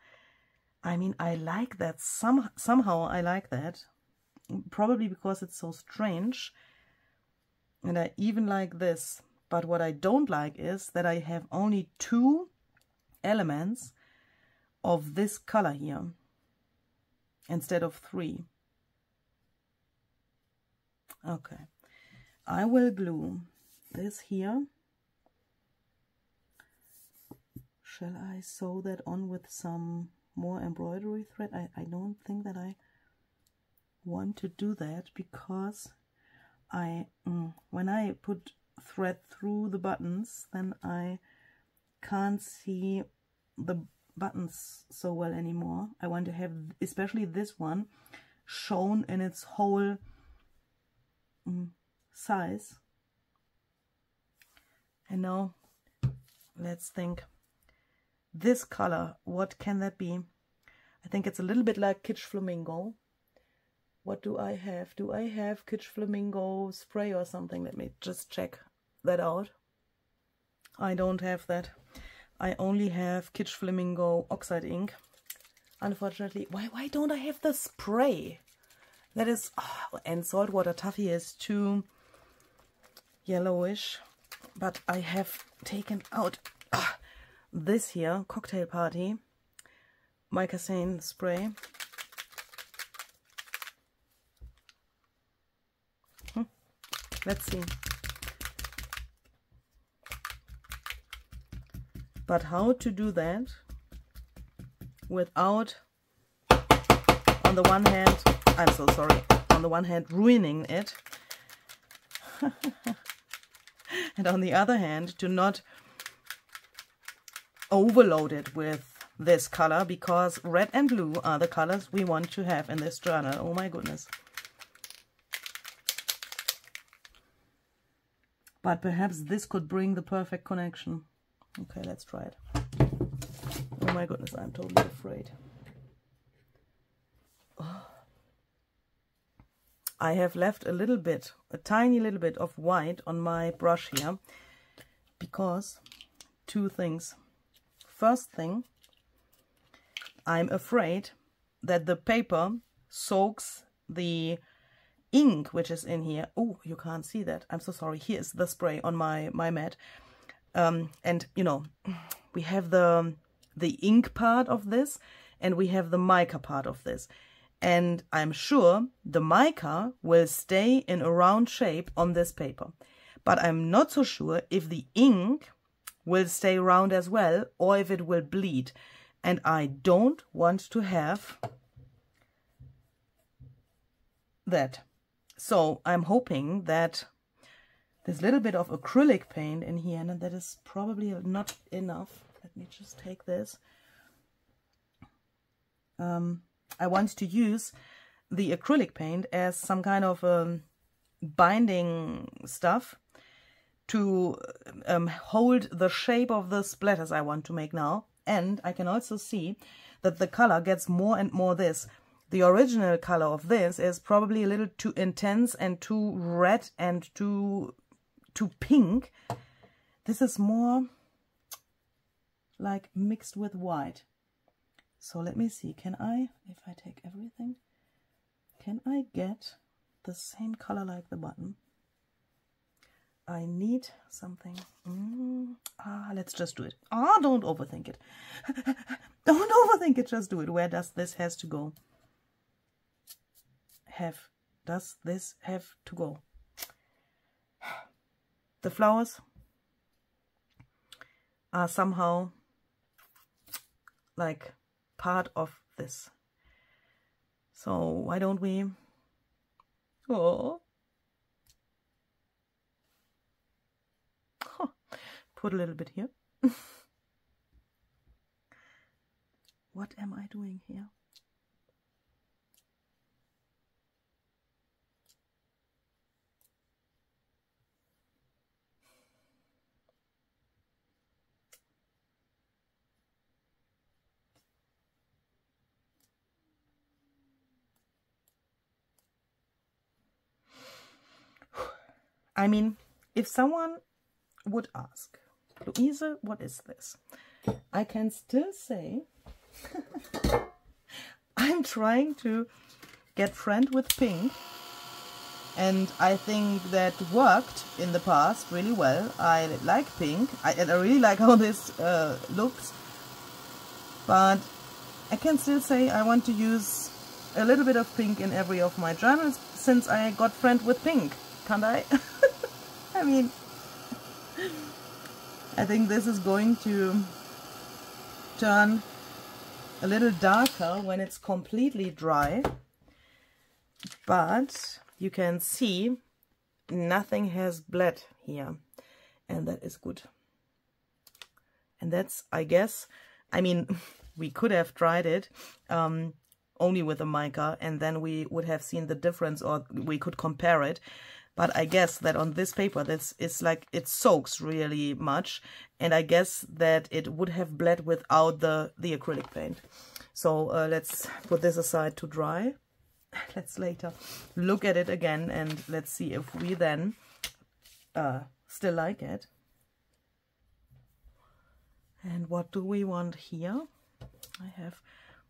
I mean, I like that. Somehow I like that. Probably because it's so strange. And I even like this. But what I don't like is that I have only 2 elements of this color here instead of 3. Okay, I will glue this here. Shall I sew that on with some more embroidery thread? I don't think that I want to do that, because when I put thread through the buttons, then I can't see the buttons so well anymore. I want to have especially this one shown in its whole size. And now let's think. This color, what can that be? I think it's a little bit like Kitsch Flamingo. What do I have? Do I have Kitsch Flamingo spray or something? Let me just check that out. I don't have that. I only have Kitsch Flamingo oxide ink. Unfortunately, why don't I have the spray? That is, and Saltwater Taffy is too yellowish. But I have taken out this here, Cocktail Party, Micassane spray. Let's see. But how to do that without, on the one hand, I'm so sorry, on the one hand ruining it, and on the other hand to not overload it with this color, because red and blue are the colors we want to have in this journal. Oh my goodness. But perhaps this could bring the perfect connection. Okay, let's try it. Oh my goodness, I'm totally afraid. Oh. I have left a little bit, a tiny little bit of white on my brush here, because two things. First thing, I'm afraid that the paper soaks the ink which is in here. Oh, you can't see that. I'm so sorry. Here's the spray on my mat. And, you know, we have the ink part of this, and we have the mica part of this. And I'm sure the mica will stay in a round shape on this paper. But I'm not so sure if the ink will stay round as well, or if it will bleed. And I don't want to have that. So I'm hoping that this little bit of acrylic paint in here, and that is probably not enough. Let me just take this. I want to use the acrylic paint as some kind of binding stuff to hold the shape of the splatters I want to make now. And I can also see that the color gets more and more this. The original color of this is probably a little too intense and too red and too pink. This is more like mixed with white. So let me see, can I, if I take everything, can I get the same color like the button? I need something. Let's just do it. Don't overthink it. Don't overthink it, just do it. Where does this has to go? Does this have to go? The flowers are somehow like part of this. So why don't we put a little bit here. What am I doing here? I mean, if someone would ask, Louise, what is this? I can still say I'm trying to get friend with pink, and I think that worked in the past really well. I like pink. I really like how this looks, but I can still say I want to use a little bit of pink in every of my journals, since I got friend with pink, can't I? I mean, I think this is going to turn a little darker when it's completely dry, but you can see nothing has bled here, and that is good. And that's, I guess, I mean, we could have tried it only with a mica, and then we would have seen the difference, or we could compare it. But I guess that on this paper, this is like, it soaks really much, and I guess that it would have bled without the acrylic paint. So let's put this aside to dry. Let's later look at it again, and let's see if we then still like it. And what do we want here? I have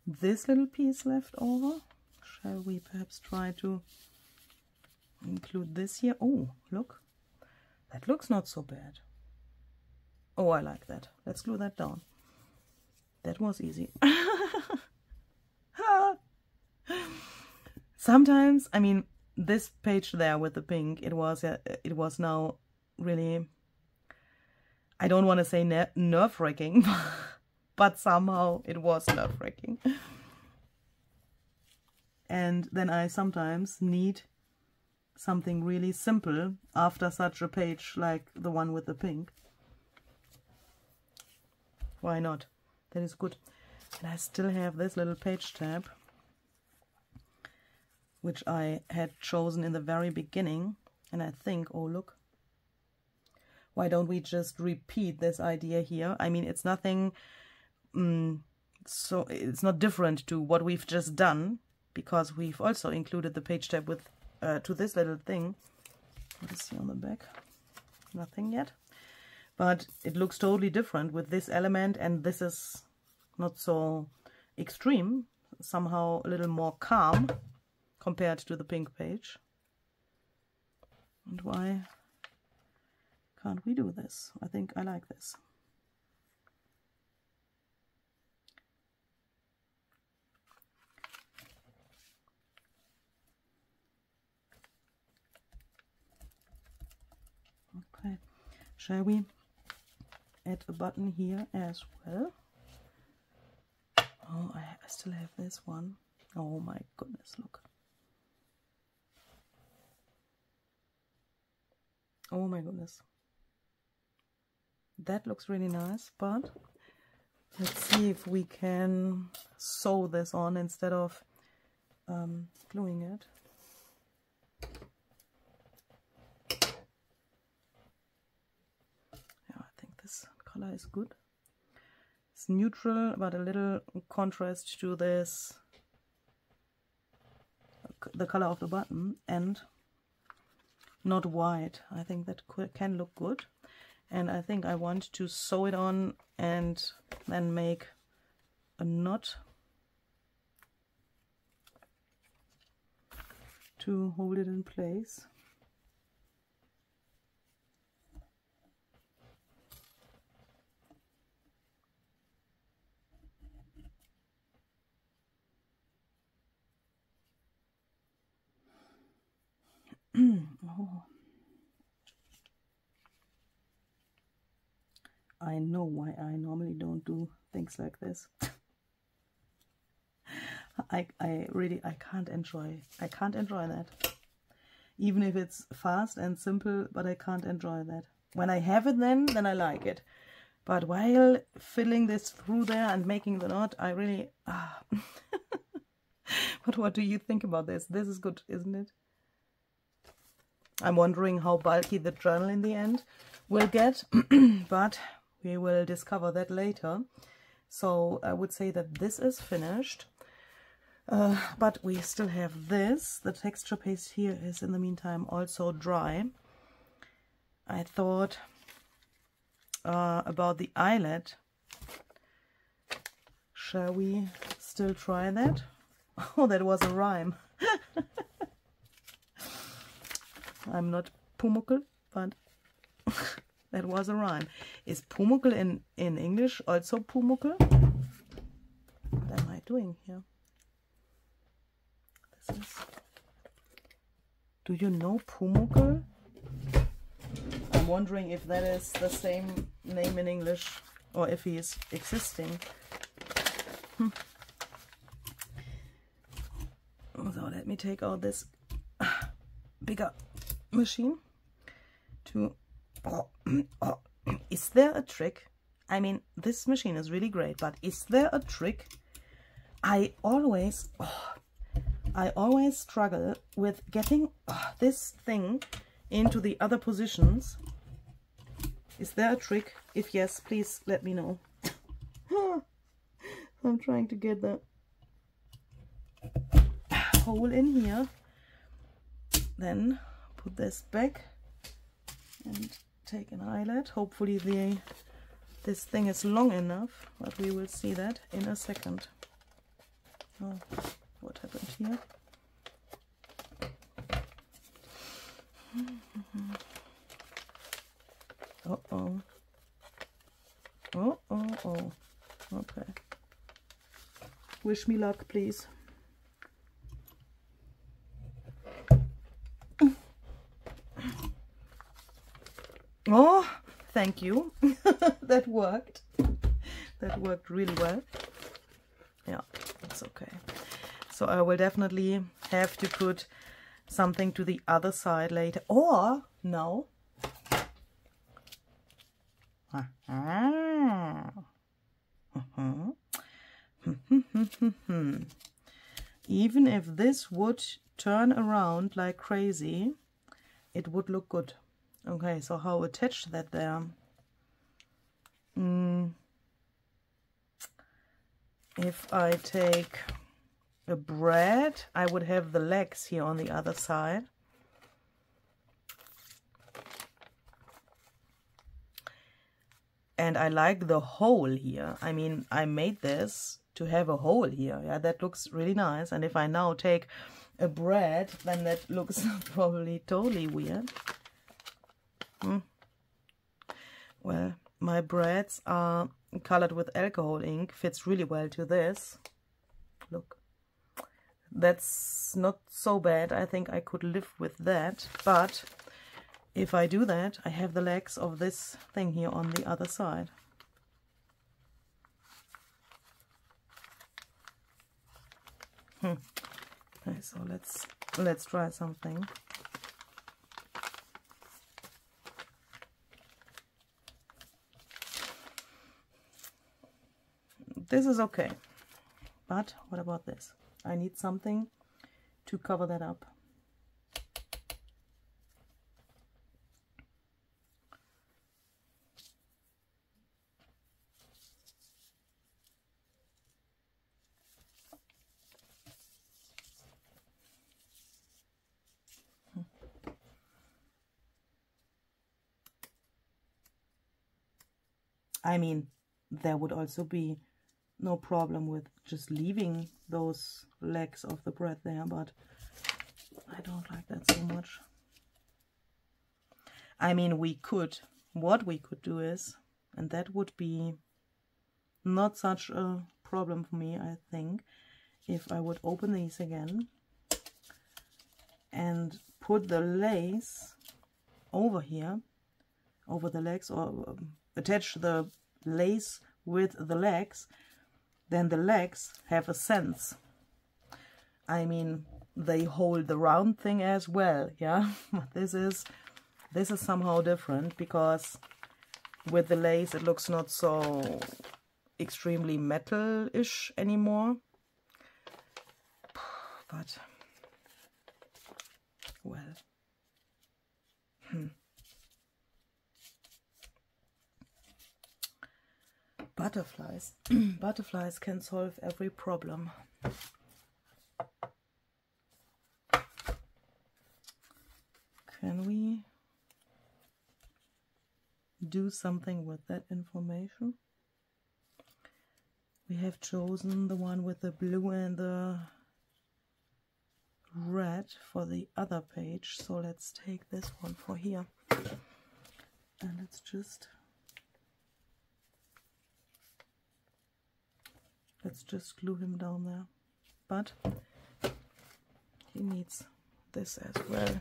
this little piece left over. Shall we perhaps try to include this here? Oh, look. That looks not so bad. Oh, I like that. Let's glue that down. That was easy. Sometimes, I mean, this page there with the pink, it was now really, I don't want to say nerve-wracking, but somehow it was nerve-wracking. And then I sometimes need something really simple after such a page like the one with the pink. Why not? That is good. And I still have this little page tab, which I had chosen in the very beginning. And I think, oh look, why don't we just repeat this idea here? I mean, it's nothing, so it's not different to what we've just done, because we've also included the page tab with to this little thing. What is here on the back? Nothing yet. But it looks totally different with this element, and this is not so extreme, somehow a little more calm compared to the pink page. And why can't we do this? I think I like this. Okay, shall we add a button here as well? Oh, I still have this one. Oh my goodness, look. Oh my goodness. That looks really nice, but let's see if we can sew this on instead of gluing it. Yeah, I think this color is good. It's neutral, but a little contrast to this, the color of the button, and not white. I think that can look good. And I think I want to sew it on and then make a knot to hold it in place. Oh. I know why I normally don't do things like this. I can't enjoy that. Even if it's fast and simple, but I can't enjoy that. When I have it then I like it. But while filling this through there and making the knot, I really But what do you think about this? This is good, isn't it? I'm wondering how bulky the journal in the end will get, but we will discover that later. So I would say that this is finished, but we still have this. The texture paste here is in the meantime also dry. I thought about the eyelet. Shall we still try that? Oh, that was a rhyme. I'm not Pumuckl, but that was a rhyme. Is Pumuckl in English also Pumuckl? What am I doing here? This is... Do you know Pumuckl? I'm wondering if that is the same name in English or if he is existing. So let me take out this bigger machine to... Is there a trick? I mean, this machine is really great, but is there a trick? I always struggle with getting this thing into the other positions. Is there a trick? If yes, please let me know. I'm trying to get the hole in here. Then put this back and take an eyelet. Hopefully this thing is long enough, but we will see that in a second. Oh, what happened here? Uh-oh. Oh. Okay. Wish me luck, please. Oh, thank you. That worked. That worked really well. Yeah, that's okay. So I will definitely have to put something to the other side later. Or, no. Even if this would turn around like crazy, it would look good. Okay, so how attach that there? If I take a braid, I would have the legs here on the other side. And I like the hole here. I mean, I made this to have a hole here. Yeah, that looks really nice. And if I now take a braid, then that looks probably totally weird. Well, my braids are colored with alcohol ink. Fits really well to this. Look. That's not so bad. I think I could live with that. But if I do that, I have the legs of this thing here on the other side. Okay, so let's try something. This is okay. But what about this? I need something to cover that up. I mean, there would also be no problem with just leaving those legs of the bread there, but I don't like that so much. I mean, what we could do is, and that would be not such a problem for me, I think, if I would open these again and put the lace over here, over the legs, or attach the lace with the legs, then the legs have a sense. I mean, they hold the round thing as well, yeah. But this is somehow different, because with the lace it looks not so extremely metal-ish anymore. But well, butterflies. Butterflies can solve every problem. Can we do something with that information? We have chosen the one with the blue and the red for the other page, so let's take this one for here, and let's just glue him down there. But he needs this as well.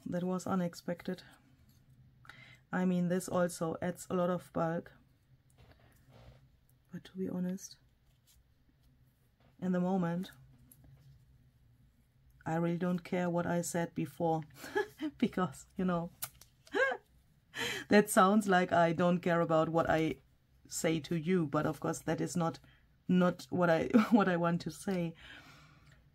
That was unexpected. I mean, this also adds a lot of bulk. But to be honest, in the moment, I really don't care what I said before. Because, you know, that sounds like I don't care about what I say to you, but of course that is not what I want to say.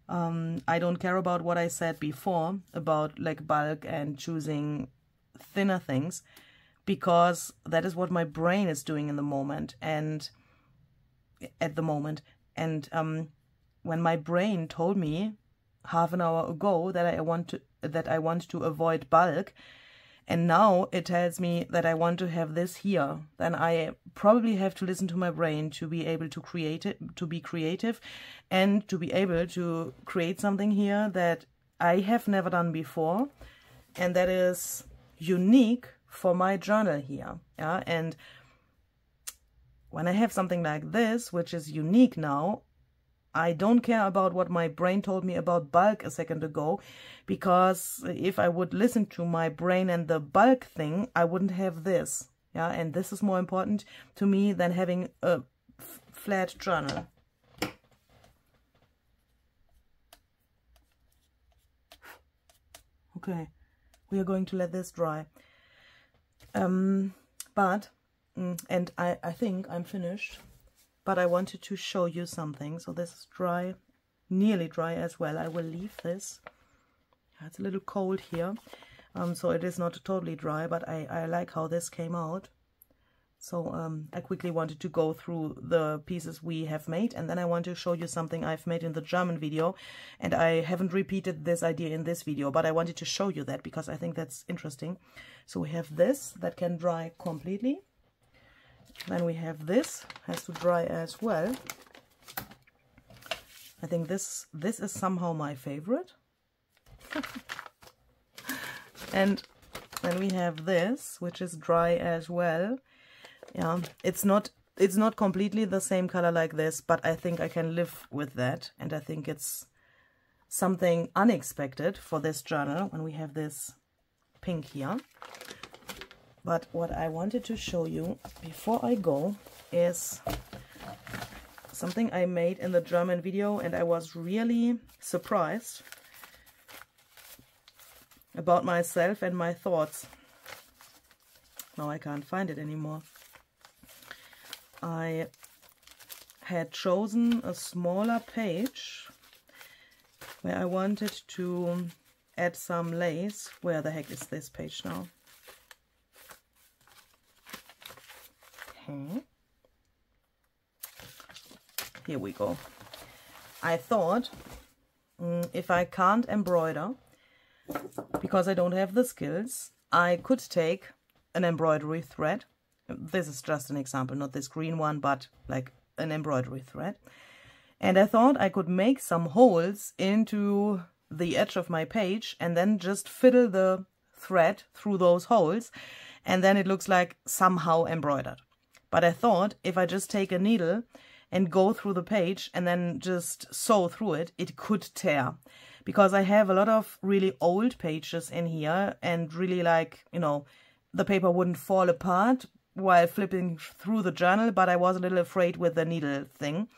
I don't care about what I said before about like bulk and choosing thinner things, because that is what my brain is doing in the moment and at the moment. And when my brain told me half an hour ago that I want to avoid bulk, and now it tells me that I want to have this here, then I probably have to listen to my brain to be able to be creative, and to be able to create something here that I have never done before, and that is unique for my journal here. Yeah, and when I have something like this, which is unique now, I don't care about what my brain told me about bulk a second ago, because if I would listen to my brain and the bulk thing, I wouldn't have this. Yeah, and this is more important to me than having a flat journal. Okay, we are going to let this dry. And I think I'm finished. But I wanted to show you something. So this is dry, nearly dry as well. I will leave this. It's a little cold here, so it is not totally dry, but I like how this came out. So I quickly wanted to go through the pieces we have made, and then I want to show you something I've made in the German video, and I haven't repeated this idea in this video, but I wanted to show you that because I think that's interesting. So we have this that can dry completely. Then we have this, has to dry as well. I think this is somehow my favorite. And then we have this, which is dry as well. Yeah, it's not completely the same color like this, but I think I can live with that. And I think it's something unexpected for this journal when we have this pink here. But what I wanted to show you before I go is something I made in the German video, and I was really surprised about myself and my thoughts. Now I can't find it anymore. I had chosen a smaller page where I wanted to add some lace. Where the heck is this page now? Here we go. I thought if I can't embroider because I don't have the skills, I could take an embroidery thread. This is just an example, not this green one, but like an embroidery thread. And I thought I could make some holes into the edge of my page and then just fiddle the thread through those holes, and then it looks like somehow embroidered. But I thought if I just take a needle and go through the page and then just sew through it, it could tear. Because I have a lot of really old pages in here, and really, like, you know, the paper wouldn't fall apart while flipping through the journal, but I was a little afraid with the needle thing.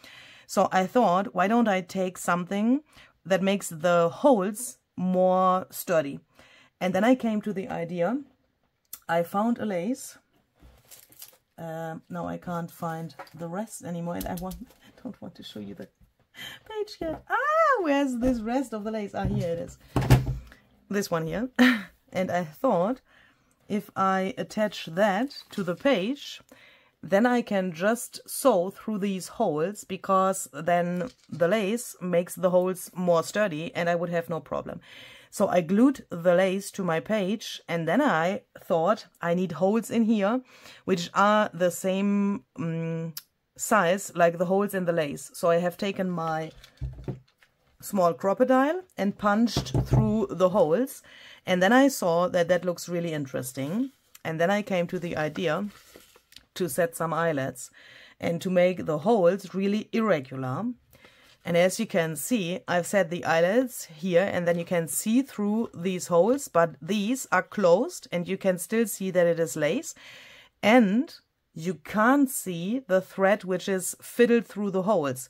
So I thought, why don't I take something that makes the holes more sturdy? And then I came to the idea, I found a lace. Now I can't find the rest anymore, and I don't want to show you the page yet. Ah, where's this rest of the lace? Ah, here it is. This one here. And I thought if I attach that to the page, then I can just sew through these holes, because then the lace makes the holes more sturdy and I would have no problem. So I glued the lace to my page, and then I thought I need holes in here which are the same size like the holes in the lace. So I have taken my small crocodile and punched through the holes, and then I saw that that looks really interesting. And then I came to the idea to set some eyelets and to make the holes really irregular. And as you can see, I've set the eyelets here, and then you can see through these holes, but these are closed and you can still see that it is lace. And you can't see the thread which is fiddled through the holes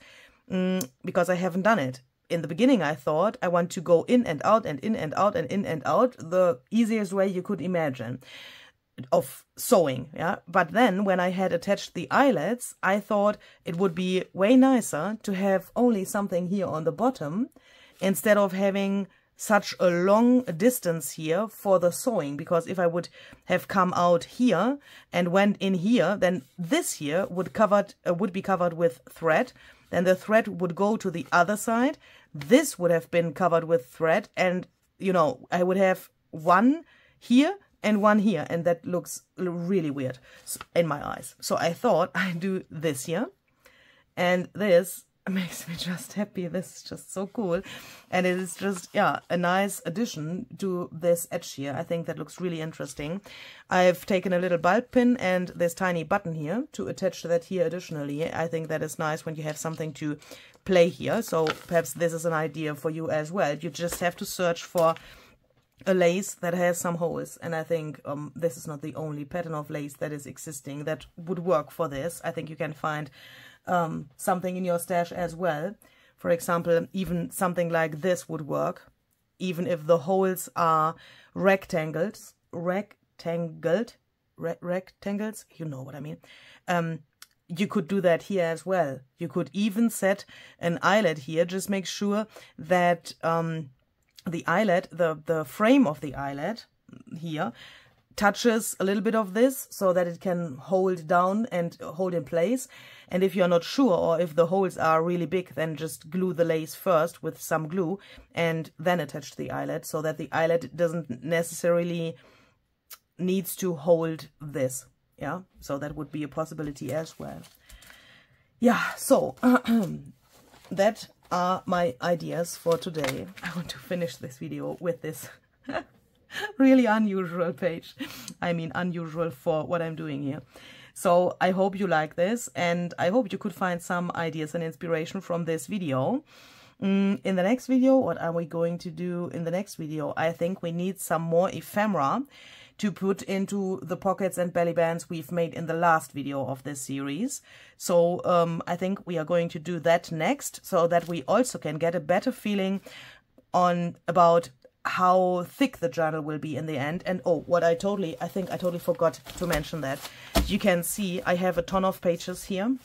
because I haven't done it. In the beginning, I thought I want to go in and out and in and out and in and out, the easiest way you could imagine of sewing, yeah. But then when I had attached the eyelets, I thought it would be way nicer to have only something here on the bottom instead of having such a long distance here for the sewing, because if I would have come out here and went in here, then this here would be covered with thread. Then the thread would go to the other side. This would have been covered with thread, and you know, I would have one here and one here, and that looks really weird in my eyes. So I thought I'd do this here, and this makes me just happy. This is just so cool, and it is just, yeah, a nice addition to this edge here. I think that looks really interesting. I've taken a little bulb pin and this tiny button here to attach that here additionally. I think that is nice when you have something to play here, so perhaps this is an idea for you as well. You just have to search for a lace that has some holes, and I think this is not the only pattern of lace that is existing that would work for this. I think you can find something in your stash as well. For example, even something like this would work, even if the holes are rectangles, you know what I mean. You could do that here as well. You could even set an eyelet here. Just make sure that the eyelet, the frame of the eyelet here touches a little bit of this so that it can hold down and hold in place. And if you're not sure, or if the holes are really big, then just glue the lace first with some glue and then attach the eyelet, so that the eyelet doesn't necessarily needs to hold this. Yeah, so that would be a possibility as well. Yeah, so that are my ideas for today. I want to finish this video with this really unusual page. I mean, unusual for what I'm doing here. So I hope you like this, and I hope you could find some ideas and inspiration from this video. In the next video, what are we going to do in the next video? I think we need some more ephemera to put into the pockets and belly bands we've made in the last video of this series. So I think we are going to do that next, so that we also can get a better feeling on about how thick the journal will be in the end. And oh, I think I totally forgot to mention that. You can see I have a ton of pages here,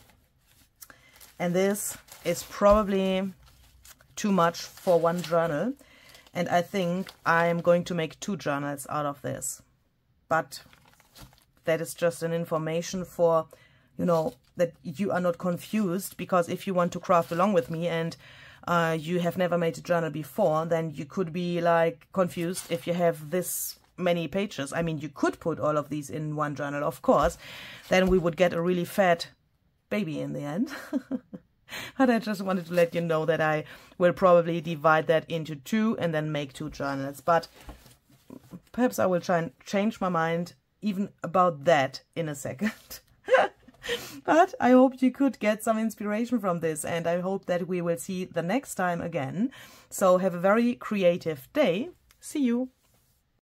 and this is probably too much for one journal, and I think I'm going to make 2 journals out of this. But that is just an information for, you know, that you are not confused, because if you want to craft along with me and you have never made a journal before, then you could be like confused if you have this many pages. I mean, you could put all of these in one journal, of course, then we would get a really fat baby in the end. But I just wanted to let you know that I will probably divide that into 2 and then make 2 journals. But perhaps I will try and change my mind even about that in a second. But I hope you could get some inspiration from this, and I hope that we will see the next time again. So have a very creative day. See you.